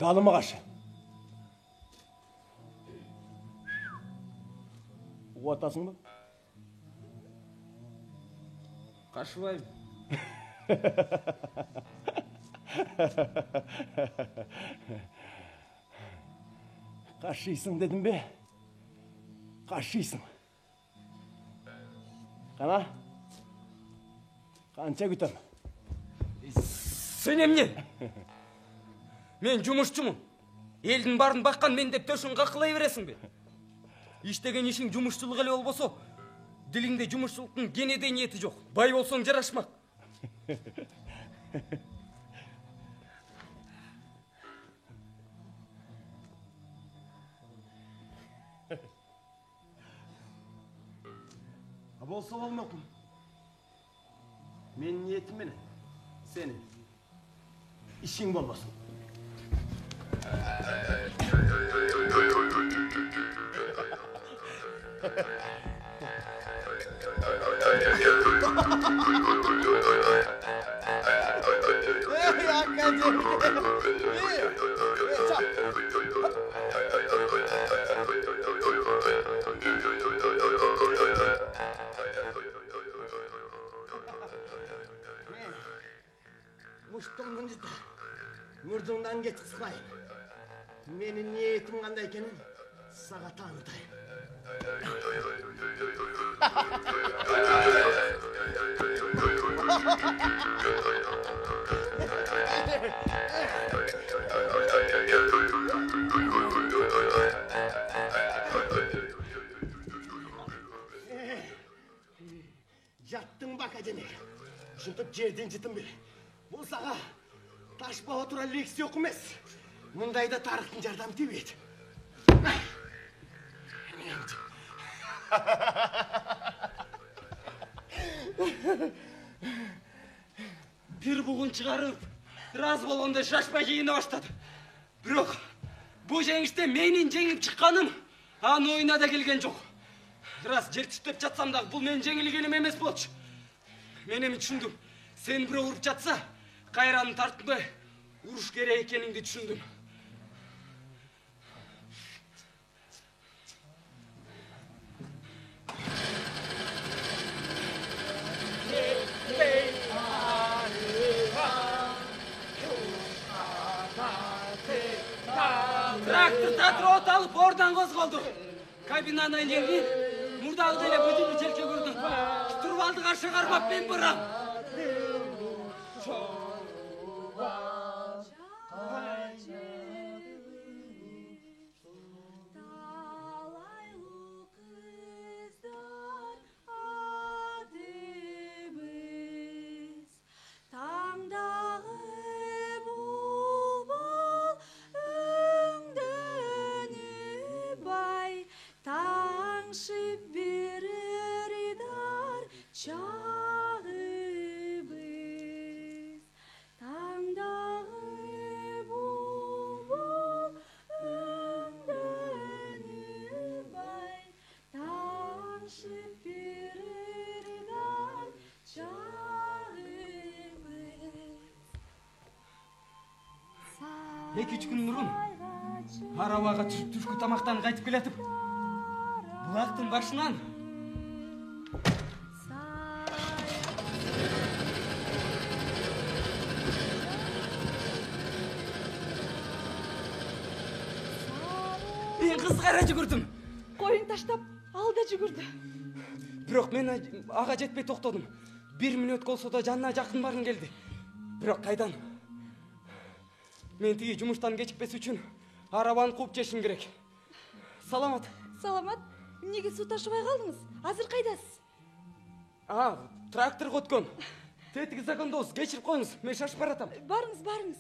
Dalıma karşı. Uvatasın mı?
Каршыбайм.
Kaşıysın dedim be. Kaşıysın. Kana? Kança gütem.
Sen emне? Мен жумушчумун. Элдин барын баккан мен деп төшүн какылай бересиң бе? Иштеген ишиң жумушчулук эле болбосо, дилиңде жумушчулуктун кенеде ниети жок. Бай болсоң жарашмак.
Bolsa olmakum. Men niyetim mene. Senin. İşin bolmasın. Muştuğumun ciddi. Murdundan geç kısmayın. Menin niyetim kanda ekeni sağa tanıtayım. Yattın bak acemi. Şuntup жерден жытым бе. Бұл саға таш баға тура лекция оқымес. Мұндайда тарихтың жардам тибет.
Бир бугун чыгарып, раз болгондой шашпай кийине баштады. Бирок бул жеңиште менин жеңип чыкканым анын оюна да келген жок. Раз жер түштөп жатсам дагы бул менин жеңилгеним эмес болчу. Мен эми түшүндүм. Сен бирөө уруп жатса, кайраны тартынбай уруш керек экениңди түшүндүм. Трактор татрот алып ордан козголду. Кабинаны айленген, мурдагы деле бөтүнү желке көрдүм. Турвалдыга шыгармап мен барам. Эки-үч күн мурун арабага түшкү тамактан кайтып келатып, булактын башынан мен кыз кара жүгүрдүм.
Коюн таштап, ал да жүгүрдү.
Бирок мен ага жетпей токтодум. 1 мүнөт болсо да жанына жакын баргым келди. Бирок кайдан? Мен тиги жумуштан кечикпес үчүн арабаны кууп жешим керек. Саламат.
Саламат, эмнеге суу ташыбай калдыңыз? Азыр кайдасыз?
Тракторго өткөн. Тетиги загондобуз, кечирип коюңуз. Мен шашып баратам.
Барыңыз, барыңыз.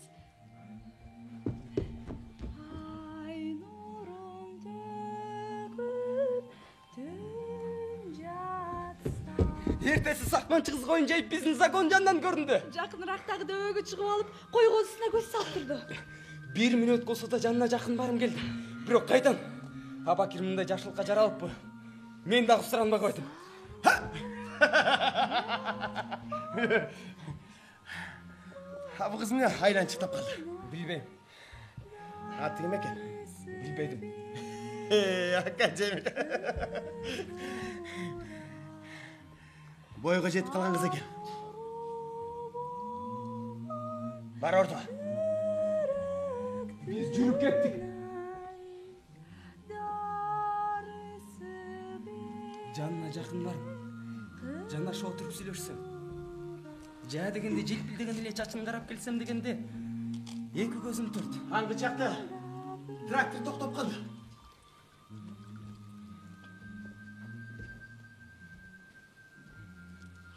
Эртеси сакманчы кыз коюн жейип биздин загон жанынан көрүндү.
Жакыныраактагы дөбөгө чыгып алып, кой козусуна көз салып турду.
1 мүнөт болсо да жанына жакын барым келди. Бирок кайдан? Абакир мындай жакшылыкка жаралыппы? Мен дагы суранбай койдум.
Бу кыз эмне айланчыктап калды?
Билбейм.
Аты ким экен?
Билбедим.
Ака Жемил. Бойго жетип калган кыз экен. Бар ордуга.
Биз жүрүп кеттик. Жанына жакын барып, жанаша отуруп сүйлөшсөм. Жа дегенде желпилдеген эле чачын карап келсем дегенде эки көзүм турт.
Аңгы чакта трактор токтоп калды.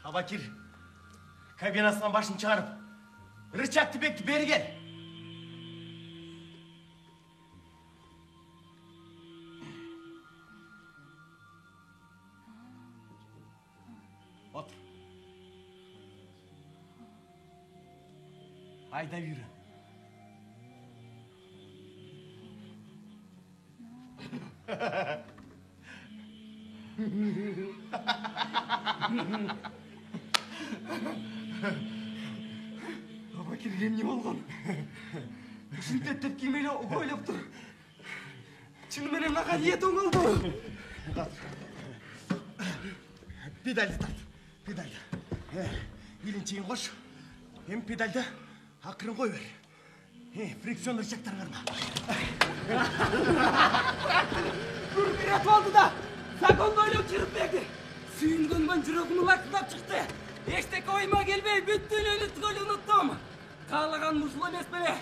Абакир кабинасынан башын чыгарып, рычагты бекитип бери кел. Отур. Айдап жүрү.
Абакир эмне болгон? Ушинтип тепким эле ойлоп тур. Чыны менен ага ниет оңолду.
Педальды тарт. Педальды. Илинчегин кош. Эми педальды акырын кой бер. Фрикцион рычагтар барма.
Бүркүрөтүп алды да. Загонду ойлоп жүрүп берди. Сүйүнгөнмөн жүрөгүм лактап чыкты. Эчтеке оюма келбей бүттү эле түгөл унуттум. Каалаган ушул эмес беле.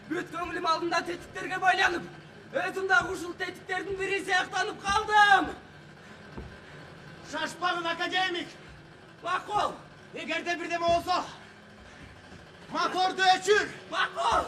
Бүт көңүлүм алдында тетиктерге байланып, өзүм дагы ушул тетиктердин бири сыяктанып калдым.
Шашпагын академик.
Макул,
Эгерде бирдеме болсо, моторду өчүр.
макул.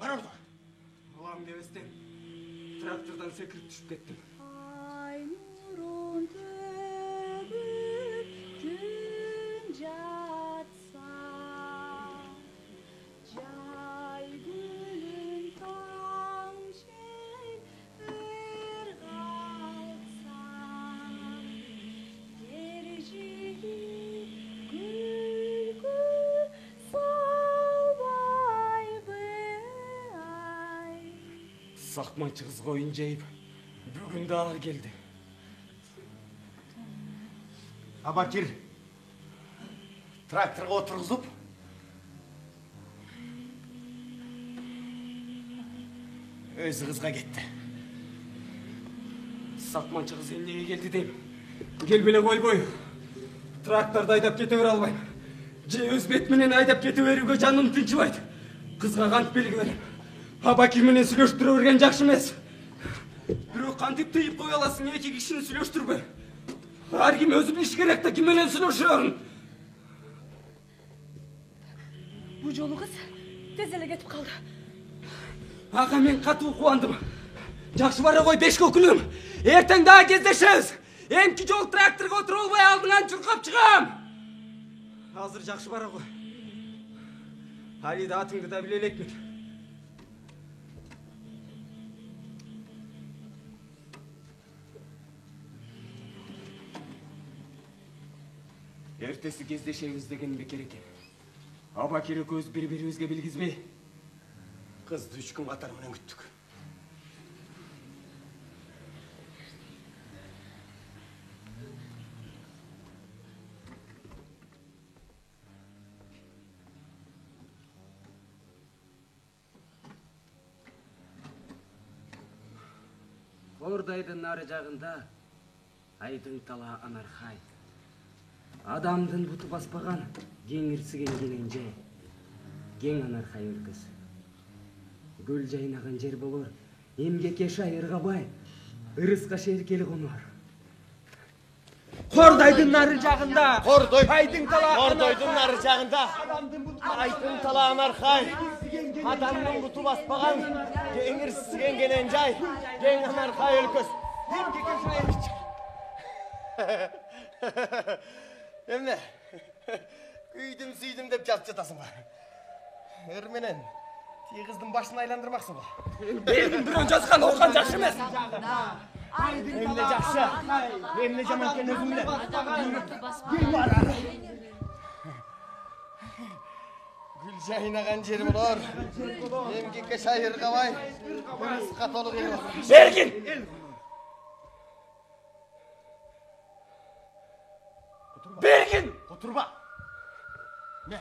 Бар ордуга.
Улам дебестен трактордан секирип түшүп кеттим.
Ай нурун төгүп күн жатса, жай гүлүн тамчый бир калса, жер жигит күлкү салбайбы ай.
Сакманчы кыз коюн жейип, бүгүн дагы келди.
Абакир тракторго отургузуп, өзү кызга кетти.
Сакманчы кыз эмнеге келди дейм. Келбеле койбой. Тракторду айдап кете бере албайм. Же өз бет менен айдап кете берүүгө жаным тынчыбайт. Кызга кантип белги берем? Абакир менен сүйлөштүрө берген жакшы эмес. Бирок кантип тыйып кое аласың эки кишини сүйлөштүрбөй? Ар ким өзү билиш керек да ким менен сүйлөшөрүн.
Bu жолу кыз тез эле кетип калды.
Ага, мен катуу кубандым. Жакшы бара кой беш көкүлүм. Эртең дагы кездешебиз. Эмки жол тракторго отуруп албай алдыңан чуркап чыгам. Азыр жакшы бара кой. Али да атыңды да биле элекмин. Эртеси кездешебиз деген бекер экен. Аба керек өз бири-бирибизге билгизбей, кызды 3 күн катар менен күттүк. Кордайдын нары жагында айдың тала анархай. Адамдын буту баспаган кеңирсиген кененже, кең анархай өлкөсү. Гүл жайнаган жер болор, эмгекке шайырга бай, ырыска шеркели конор. Кордайдын нары жагында, айдың тала
Кордойдун нары жагында айдың тала анархай. Адамдын буту баспаган кеңирсиген кененжай, кең анархай өлкөсү. Эмгекке шайырга. Эмне? Күйдүм деп жатып жатасың ба? Эр менен тиги кыздын башын айландырмаксың ба?
Бергин бирөө жазган окуган жакшы эмес.
Эмне жакшы? Эмне жаман экен өзүм билем. Гүл жайнаган жер болор. Эмгекке шайырга бай, ырыска толук эл болор.
Бергин! Бергин!
Отурба. Не?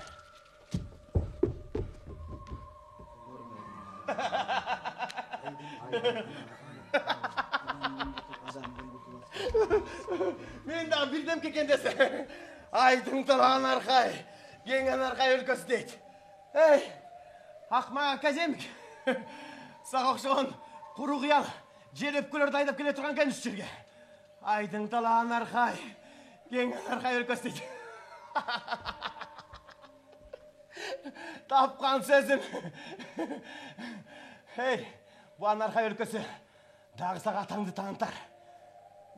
Мен да билдем экен десе. Айдың тала анархай, кең анархай өлкөсү дейт. Эй, акмак академик. Сага окшогон куру кыял жер өпкөлөрдү айдап келе турган экенбиз жерге. Айдың тала анархай, кең анархай өлкөсү дейт. Тапкан сөзүм. Эй, бу анархай өлкөсү дагы сага атаңды таанытар.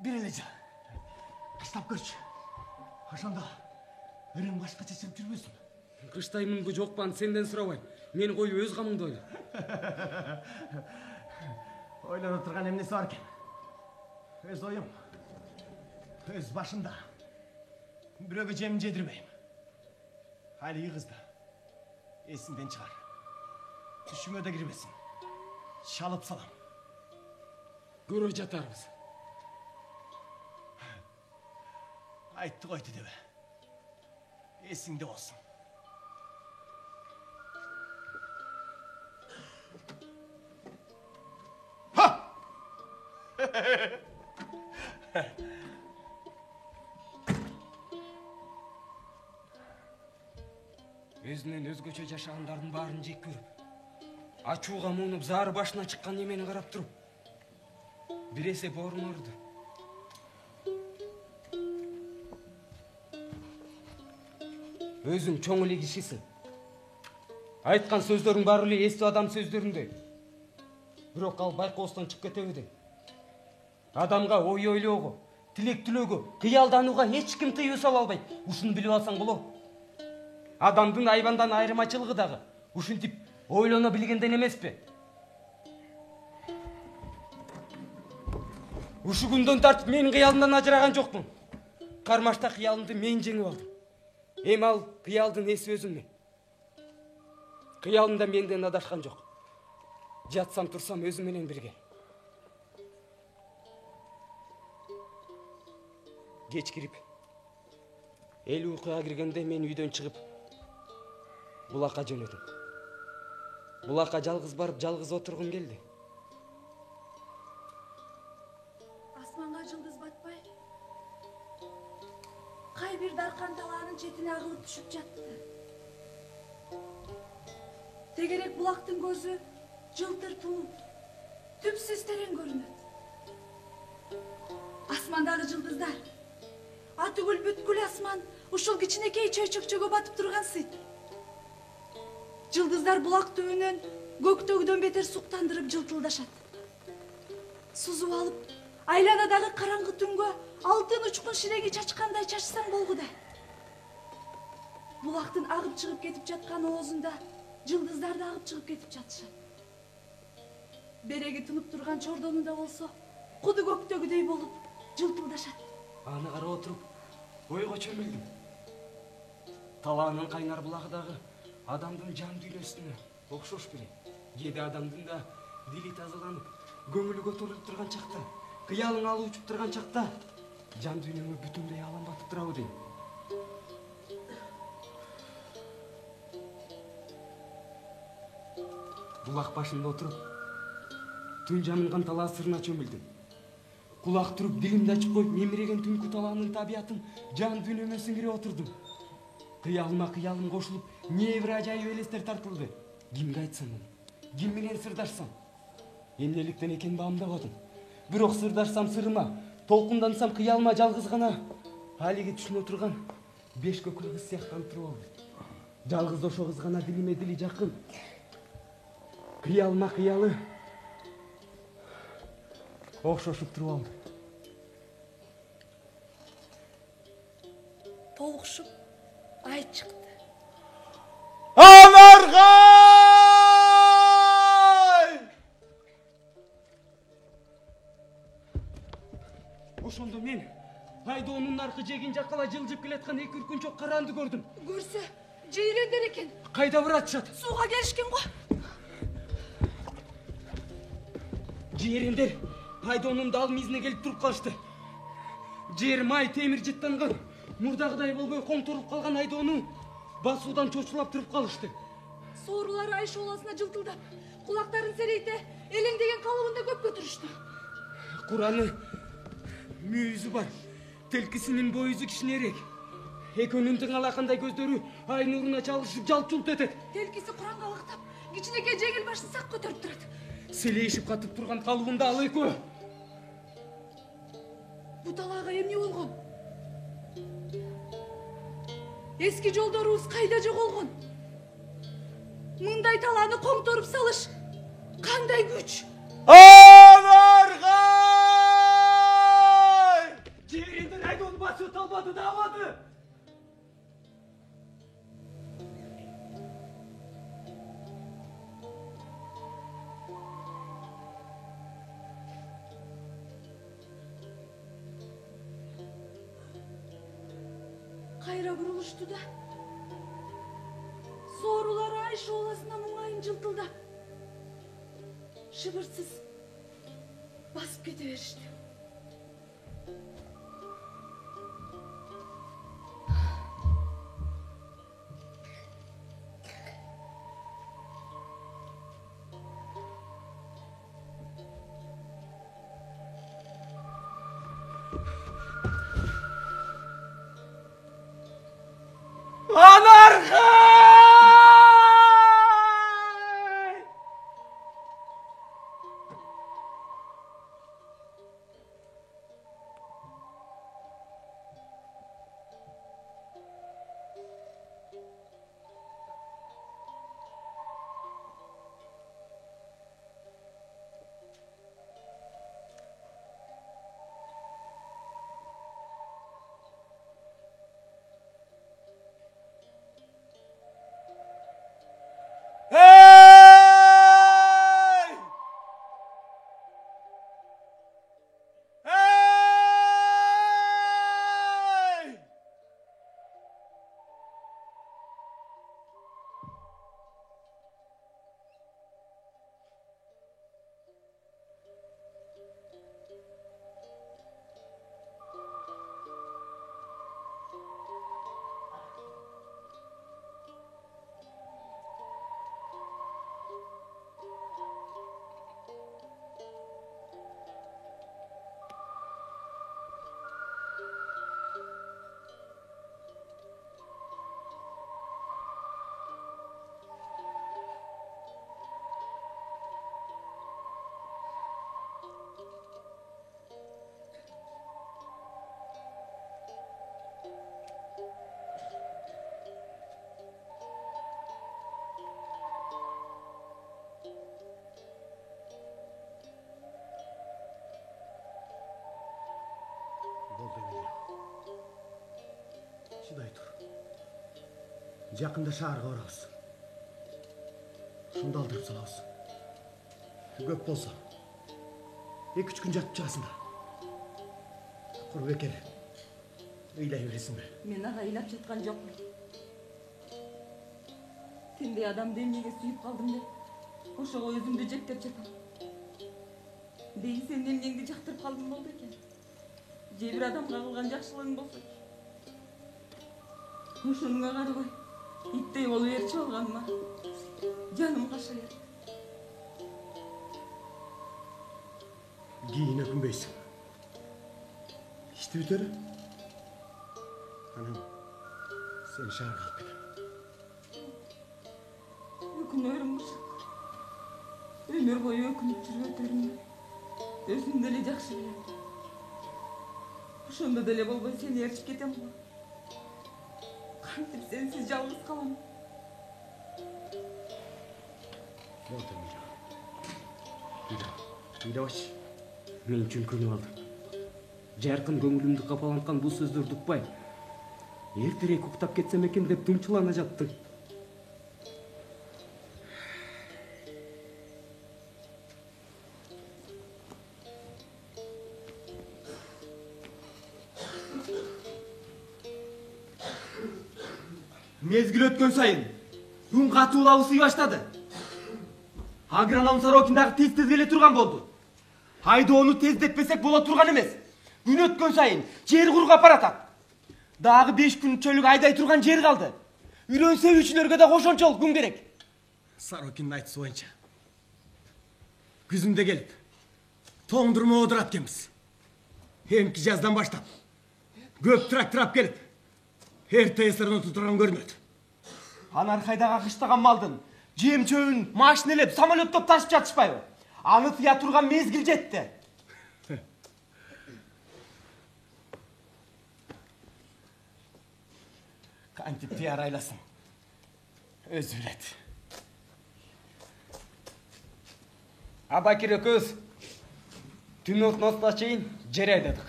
Бир эле жыл. Кыштап көрчү. Ошондо өрөң башкача чыгып жүрбөсүн.
Кыштаймынбы жокпан сенден сурабайм. Мени коюп өз камыңды ойла.
Ойлонуп турган эмнеси бар экен? Өз оюм, өз башымда. Бирөөгө жемин жедирбейм. Алиги кызды эсиңден чыгар. Түшүңө да кирбесин. Шалып салам.
Көрө жатарбыз.
Айтты койду дебе. Эсиңде болсун.
Өзүнөн өзгөчө жашагандардын баарын жек көрүп, ачууга муунуп зары башына чыккан эмени карап туруп, бир эсеп орун орду. Өзүң чоң эле кишисиң. Айткан сөздөрүң баары эле эстүү адам сөздөрүндөй. Бирок ал байкоостон чыгып кетеби дейм. Адамга ой ойлоого, тилек тилөөгө, кыялданууга эч ким тыюу сала албайт. Ушуну билип алсаң болот. Адамдын айбандан айырмачылыгы дагы ушинтип ойлоно билгенден эмеспи? Ушу күндөн тартып менин кыялымдан ажыраган жокмун. Кармашта кыялымды мен жеңип алдым. Эми ал кыялдын эси өзүмдө. Кыялымда менден адашкан жок. Жатсам турсам өзүм менен бирге. Кеч кирип, эл уйкуга киргенде мен үйдөн чыгып булакка жөнөдүм. Булакка жалгыз барып, жалгыз отургум келди.
Асманга жылдыз батпай, кай бир даркан талаанын четине агылып түшүп жатты. Тегерек булактын көзү жылтыр туу, түпсүз терең көрүнөт. Асмандагы жылдыздар, атүгүл бүткүл асман ушул кичинекей чөйчөкчөгө батып турган сыйт. Жылдыздар булак түбүнөн көктөгүдөн бетер суктандырып жылтылдашат. Сузуп алып, айланадагы караңгы түнгө алтын учкун ширеги чачкандай чачсаң болгудай. Булактын агып чыгып кетип жаткан оозунда жылдыздар да агып чыгып кетип жатышат. Береги тынып турган чордонунда болсо, куду көктөгүдөй болуп жылтылдашат.
Аны карап отуруп, ойго чөмүлдүм. Талаанын кайнар булагы дагы адамдын жан дүйнөсүнө окшош берет. Кээде адамдын да дили тазаланып, көңүлү көтөрүлүп турган чакта, кыялың алып учуп турган чакта жан дүйнөмө бүтүндөй алам батып турабы дейм. Булак башында отуруп, түн жамылган талаа сырына чөмүлдүм. Кулак туруп, дилимди ачып коюп, мемиреген түнкү талаанын табиятын жан дүйнөмө сиңирип отурдум. Кыялыма кыялым кошулуп, не бир ажайып элестер тартылды. Кимге айтсам, ким менен сырдашсам? Эмнеликтен экенин баамдабадым. Бирок сырдашсам сырыма, толкундансам кыялыма жалгыз гана алиги түшүнө турган беш көкүл кыз сыяктанып туруп алды. Жалгыз ошо кыз гана дилиме дили жакын. Кыялыма кыялы окшошуп туруп алды.
Толукшуп ай чыкты.
Анаргай!
Ошондо мен айдоонун аркы жегин жаккала жылжып келаткан эки үркүнчөк караанды көрдүм.
Көрсө, жейрендер экен.
Кайда баратышат?
Сууга келишкен го.
Жээрендер айдоонун дал мизине келип туруп калышты. Жер май темир жыттанган, мурдагыдай болбой коңторуп калган айдоону басуудан чочулап туруп калышты.
Соорулары ай шооласына жылтылдап, кулактарын серейте, элеңдеген калыбында көп көтүрүштү.
Кураны мүйүзү бар, телкисинин боюзу кичинерээк. Экөөнүн тың алакандай көздөрү ай нуруна чалышып жалт-жулт этет.
Телкиси куранга алактап, кичинекей жеңил башын сак көтөрүп турат.
Селейишип катып турган калыбында ал экөө.
Бу талаага эмне болгон? Эски жолдорубуз кайда жоголгон? Мындай талааны коңторуп салыш кандай күч?
Анаргай!
Жээрендер айдоону басып албады да албады.
Кайра бурулушту да. Соорулары ай шооласына муңайын жылтылдап. Шыбырсыз басып кете беришти.
Анаргай! Шыдай тұр. Жақында шаарга барабыз. Шунда алдырып салабыз. Көп болса, 2-3 күн жатып чыгасың да. Курбекер, ыйлай бересиң бе?
Мен ага ыйлап жаткан жокмун. Тиндей адамды эмнеге сүйүп калдым деп, ошого өзүмдү жектеп жатам. Дейин сен эмнеңди жактырып калдың болду экен. Же бир адамга кылган жакшылыгың болсо. Ошонуңа карабай, иттей болуп ээрчип алганыма жаным кашыйт.
Кийин өкүнбөйсүң. Ишти бүтөрү. Анан сени шаарга алып кетем.
Өкүнөрүм ушак. Өмүр бою өкүнүп жүргөндөрүмдү өзүм деле жакшы билем. Ошондо деле болбой сени ээрчип кетем го. Кантип сенсиз жалгыз калам.
Болду Мира. Ыйлабачы.
Мен үчүн күнүп алдым. Жаркын көңүлүмдү капаланткан бул сөздөрдү укпай, эртерээк уктап кетсем экен деп думчулана жаттым.
Мезгил өткөн сайын күн катуулап ысый баштады. Агроном Сорокиндагы тез келе турган болду. Айдоону тездетпесек боло турган эмес. Күн өткөн сайын жер кургап баратат. Дагы 5 күн чөлүк айдай турган жер калды. Үрөн себүүчүлөргө да ошончолук күн керек.
Сорокиндин айтысы боюнча күзүндө келип тоңдурма одурат экенбиз. Эмки жаздан баштап көп трактор келип эрте эсерин турган көрүнөт.
Анаркайдагы кыштаган малдын жем чөбүн машинелеп самолеттоп ташып жатышпайбы? Аны тыя турган мезгил жетти.
Кантип тияр айласын өзү билет.
Абакир экөөбүз түн ортосуна чейин жер айдадык.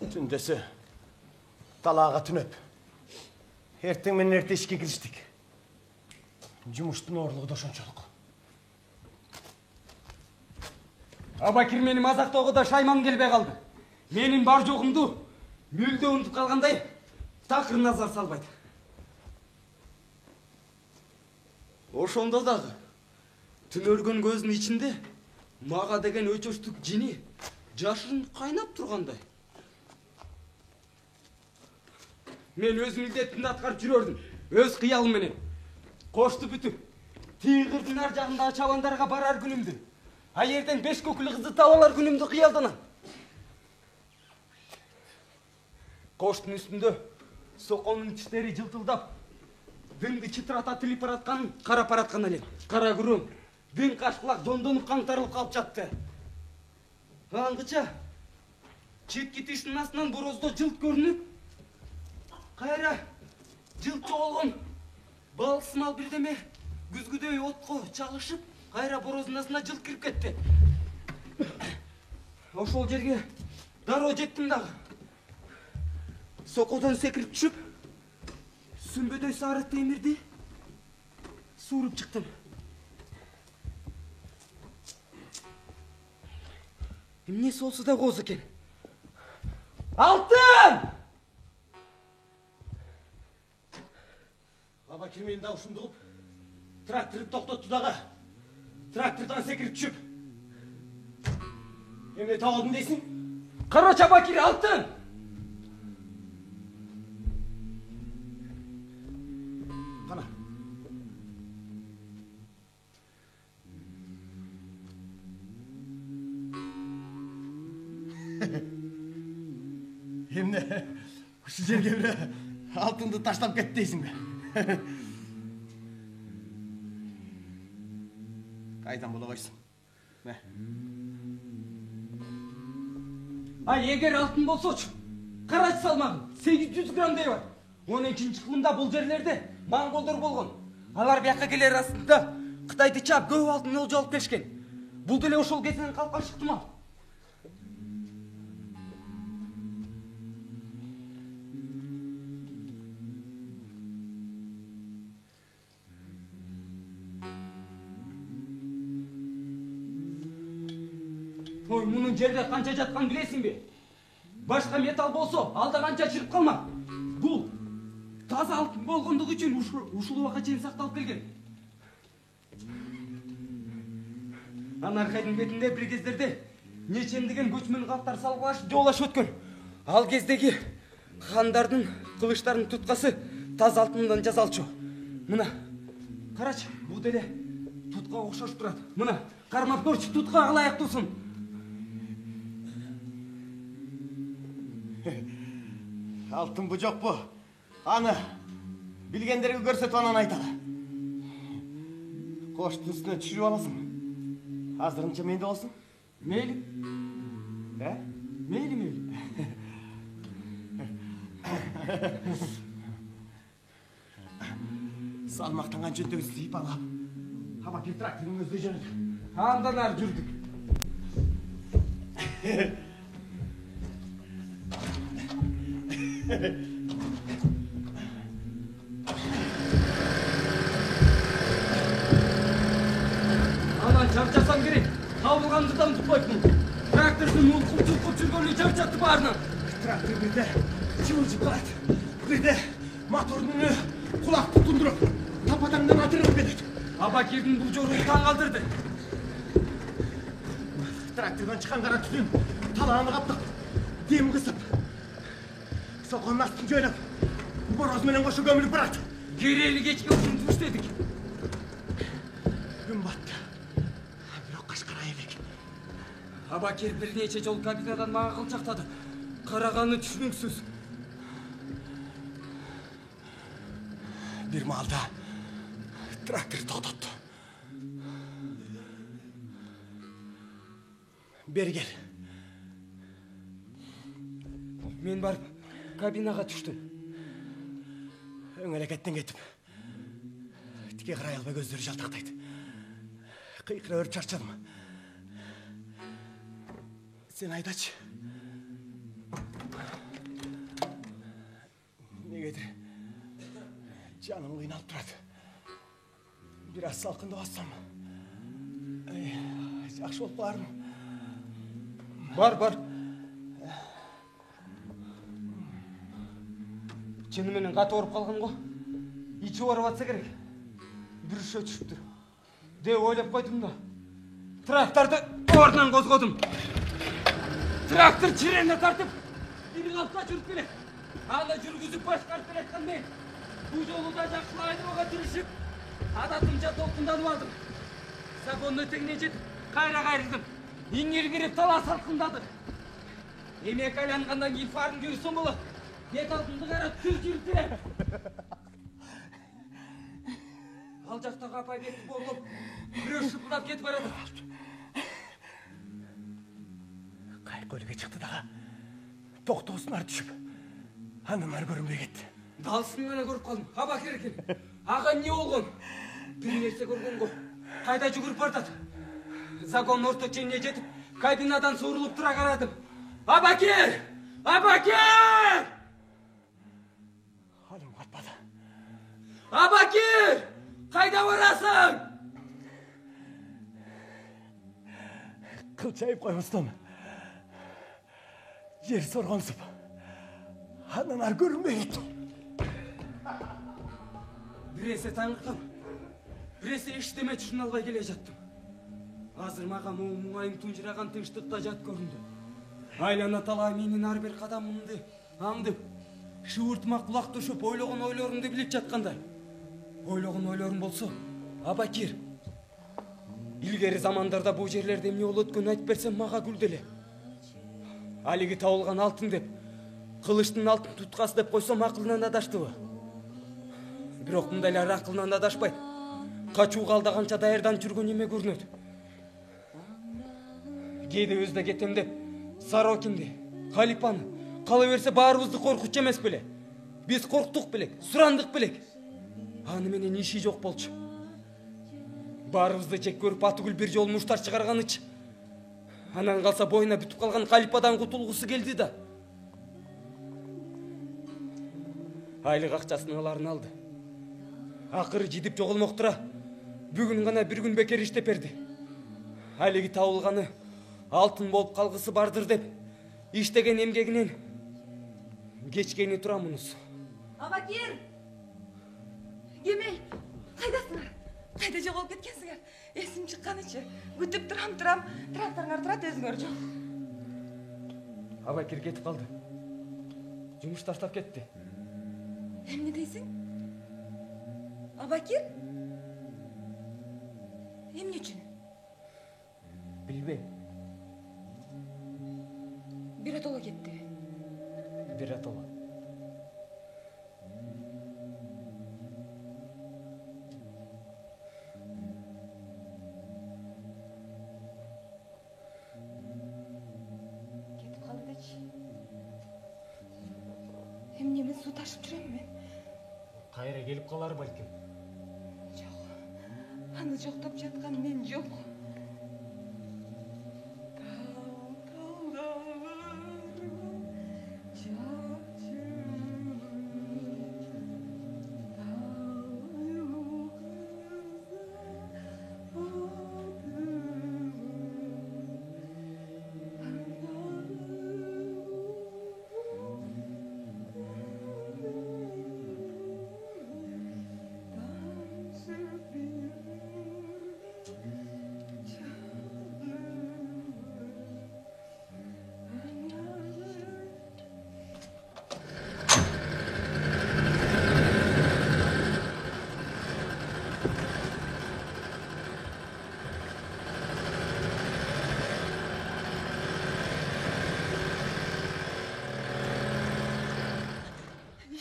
Түндөсү талаага түнөп, эртең менен эрте ишке кириштик. Жумуштун оорлугу да ошончолук.
Абакир мени мазактоого да шайман келбей калды. Менин бар жогумду мүлдө унутуп калгандай такыр назар салбайт. Ошондо дагы түнөргөн көзүнүн ичинде мага деген өчөчтүк жини жашырын кайнап тургандай. Мен өз милдетимди аткарып жүрөрдүм, өз кыялым менен. Кошту бүтүп, тыйгырдын ар жагындагы чабандарга барар күнүмдү, ай эртең 5 көкүлү кызды таап алар күнүмдү кыялданам. Коштун үстүндө соконун тиштери жылтылдап, дыңды чытырата тилип баратканын карап бараткан элем. Кара күрөң, дың кашкылак жондонуп каңтарылып калып жатты. Аңгыча четки тиштин астынан бороздо жылт көрүнүп, кайра жылт жоголгон балсымал бирдеме күзгүдөй отко чалышып, кайра бороздун астына жылт кирип кетти. Ошол жерге дароо жеттим дагы. Сокодон секирип түшүп, сүмбөдөй сары темирди сууруп чыктым. Эмне солсу да кооз экен. Алтын!
Абакир менин дауышымды угуп, тракторду токтотту дагы. Трактордон секирип түшүп. Эмне таап алдым дейсиң?
Карача Абакир, алтын!
Кана. Эмне ушул жерге бир алтынды таштап кетти дейсиң бе? Кайдан боло койсуң?
Ай, эгер алтын болсочу, карач салмагы 800 граммдей бар. 12-кылымда бул жерлерде монголдор болгон. Алар бияка келер астында Кытайды чап көп алтын олжо алып келишкен. Бул деле ошол кезинен калкан ыктымал. Ой, мунун жерде канча жатканын билесиңби? Башка металл болсо, алда канча чырып калмак. Бул таза алтын болгондугу үчүн ушул убакка чейин сакталып келген. Анаркайдын бетинде бир кездерде нечемдеген көчмөн калктар салгылашып жоолашып өткөн. Ал кездеги хандардын кылычтарынын туткасы таза алтындан жасалчу. Мына карачы, бул деле тутка окшош турат. Мына кармап көрчү, туткага ылайыктуусун.
Алтын бу жок бу. Аны билгендерге көрсөтүп анан айталы. Коштун үстүнө түшүрүп аласың. Азырынча менде болсун.
Мейли. Мейли.
Салмактанган жөнтөгү сыйып алгам. Аба кир трактордун өзү жөнөт.
Андан ары жүрдүк. Анан чарчасам керек. Табылгандыдан тутпайпмын. Трактордун улкуп жүргөнү чарчатты баарынан.
Трактор бирде чымылжып калат. Бирде мотордун үнү кулакты тундуруп, тапатаңдан атырып кетет.
Абакирдин бул жоруу таң калтырды.
Трактордан чыккан кара түтүн талааны каптык. Дем кысып. Соконун астын жөйлөп, бороз менен кошо көмүлүп барат.
Керели кечке ушинтип иштедик.
Күн батты. Бирок кашкарай элек.
Абакир бир нече жол кабинадан мага кылчактады. Караганы түшүнүксүз.
Бир маалда трактор токтотту. Бери кел.
Мен барып кабинага түштүм.
Өң аракеттен кетип. Тике карай албай көздөрү жалтактайт. Кыйкыра өрүп чарчадым. Сен айдачы. Негедир жаным кыйналып турат. Бир аз салкындап алсам. Жакшы болуп калармын.
Бар. Чыны менен каты ооруп калган го. Ичи ооруп атса керек. Бүрүшө түшүптүр. Деп ойлоп койдум да. Тракторду ордунан козгодум. Трактор чирене тартып, бир калпка жүрүп келет. Аны жүргүзүп башкарып келаткан мен. Бул жолу да жакшылап айдоого тырышып, адатымча толкунданып алдым. Сагонун этегине жетип, кайра кайрылдым. Иңир кирип тала салкындады. Эмек айлангандан кийин фарын көрсөм болот. Бет алдымды карап түз жүрүп. Ал жактагы апай бетти борлоп, бирөө шыпылдап кетип барады.
Көлүгө чыкты дагы. Токтоосун ары түшүп. Андан ары көрүнбөй кетти.
Далсын гана көрүп калдым. Абакир экен. Ага эмне болгон? Бир нерсе көргөн го. Кайда жүгүрүп бардат? Загонун орто ченине жетип, кабинадан суурулуп тура карадым. Абакир! Абакир!
Алым катпады.
Абакир! Кайда барасың?
Кылчайып койбостон. Жер соргонсуп. Андан ары көрүнбөй кетти.
Биресе таңкам, биресе эчтеме түшүнө албай келе жаттым. Азыр мага муңайым тунжураган тынчтыкта жат көрүндү. Айлана талаа менин ар бир кадамымды аңдып, шыбыртма кулак төшөп ойлогон ойлорумду билип жаткандай. Ойлогон ойлорум болсо, Абакир. Илгери замандарда бул жерлерде эмне болуп өткөнүн айтып берсем мага күлдү эле. Алиги табылган алтын деп, кылычтын алтын туткасы деп койсом акылынан адаштыбы? Бирок мындайлар акылынан адашпайт. Качууга алдаганча даярданып жүргөн эме көрүнөт. Кээде өзүнө кетем деп, Сорокинди, Халипаны, кала берсе баарыбызды коркутчу эмес беле? Биз корктук белек, сурандык белек. Аны менен иши жок болчу. Баарыбызды жек көрүп Атыгүл бир жолу муштар чыгарганычы. Анан калса боюна бүтүп калган Халипадан кутулгусу келди да. Айлык акчасын аларын алды. Акыры жидип жоголмоктура бүгүн гана бир күн бекер иштеп берди. Алиги табылганы алтын болуп калгысы бардыр деп иштеген эмгегинен кечкени турамыныз.
Абакир! Кемей, кайдасыңар? Кайда жоголуп кеткенсиңер? Эсим чыкканычы. Күтүп турам. Тракторуңар турат, өзүңөр жок.
Абакир кетип калды. Жумуш таштап кетти.
Эмне дейсиң? Абакир? Эмне үчүн?
Билбейм.
Биротоло кетти.
Биротоло.
Кетип калды дечи. Эмне мен суу ташып жүрөм мен?
Кайра келип калар балким.
Жок. Аны жоктоп жаткан мен жок.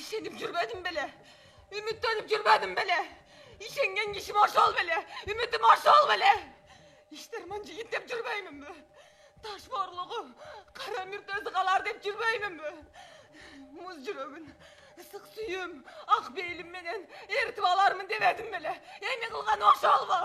İşenip жүрбөдүм беле. Үмүттөнүп жүрбөдүм беле. İşenген кишим ошол беле. Үмүтүм ошол беле. Иштерман жигит деп жүрбөймүнбү? Таш борлугу, кара мүртөзү калар деп жүрбөймүнбү? Муз жүрөгүн, ысык сүйүм, ак бейлим менен эритип алармын дебедим беле. Эми кылган ошолбу?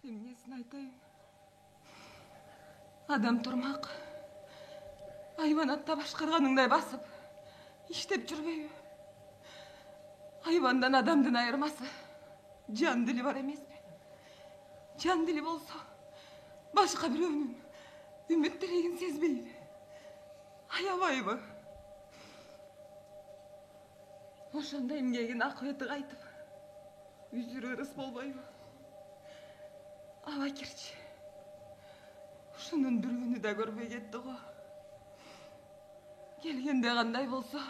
Эмнесин айтайын? Адам турмак. Айванатта башкарганыңдай басып, иштеп жүрбөйбү? Айвандан адамдын айырмасы жан дили бар эмеспи? Жан дили болсо, башка бирөөнүн үмүт тилегин сезбейби? Аябайбы? Ошондо эмгегин акыбети кайтып, үзүрү ырыс болбойбу? Абакирчи, ушунун бирөөнү да көрбөй кетти го. Келгенде кандай болсо,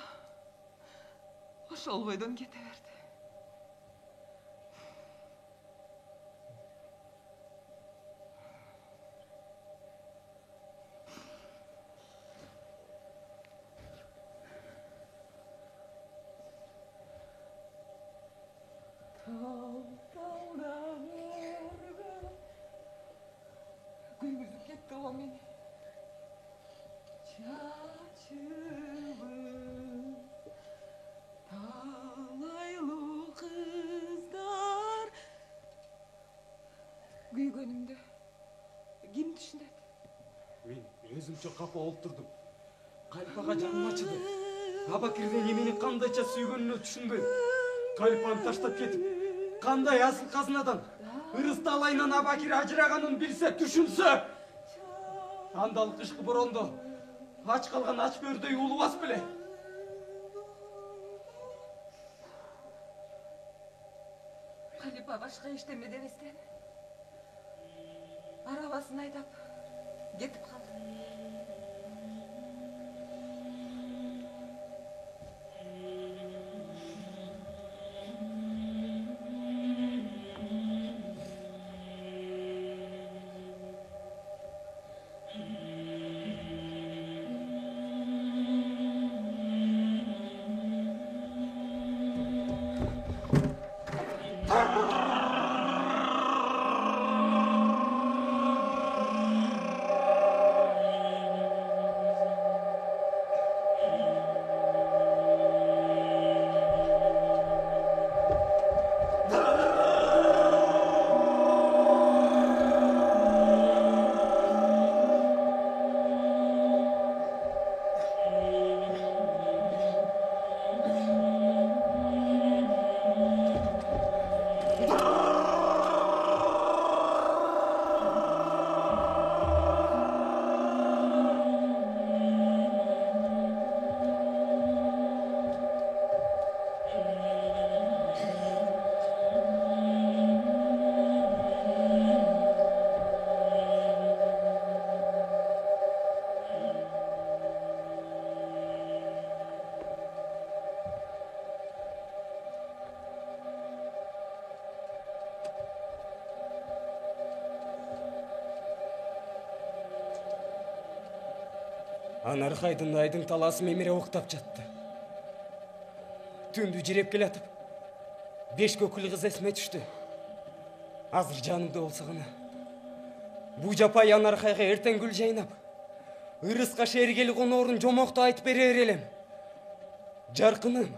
ошол бойдон кете берди. Күйгүзүп кетти го мени. Чачыбын талайлуу кыздар. Күйгөнүмдү ким түшүнөт?
Мен өзүмчө капа болуп турдум. Калпага жаным ачыды. Абакирден эмени кандайча сүйгөнүнө түшүнбөйм. Калпаны таштап кетип, кандай асыл казынадан ырыс талайынан Абакир ажыраганын билсе, түшүнсө, андал кышкы борондо ач калган ач бөрдөй улубас беле.
Калипа башка иштеме дебестен арабасын айдап кетип калды.
Анархайдын айдың таласы меміре оқтап жатты. Түнді жүреп келатып, 5 көкілі қыз есіме түшті. Азыр жанымда болса ғана. Бұ жапай Анархайға ертең гүл жайнап, ырысқа шергелі қонорын жомоқты айтып берер елем. Жарқыным,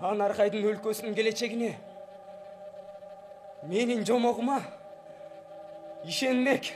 Анархайдың өлкөсінің келечегіне менің жомоғыма ишенмек.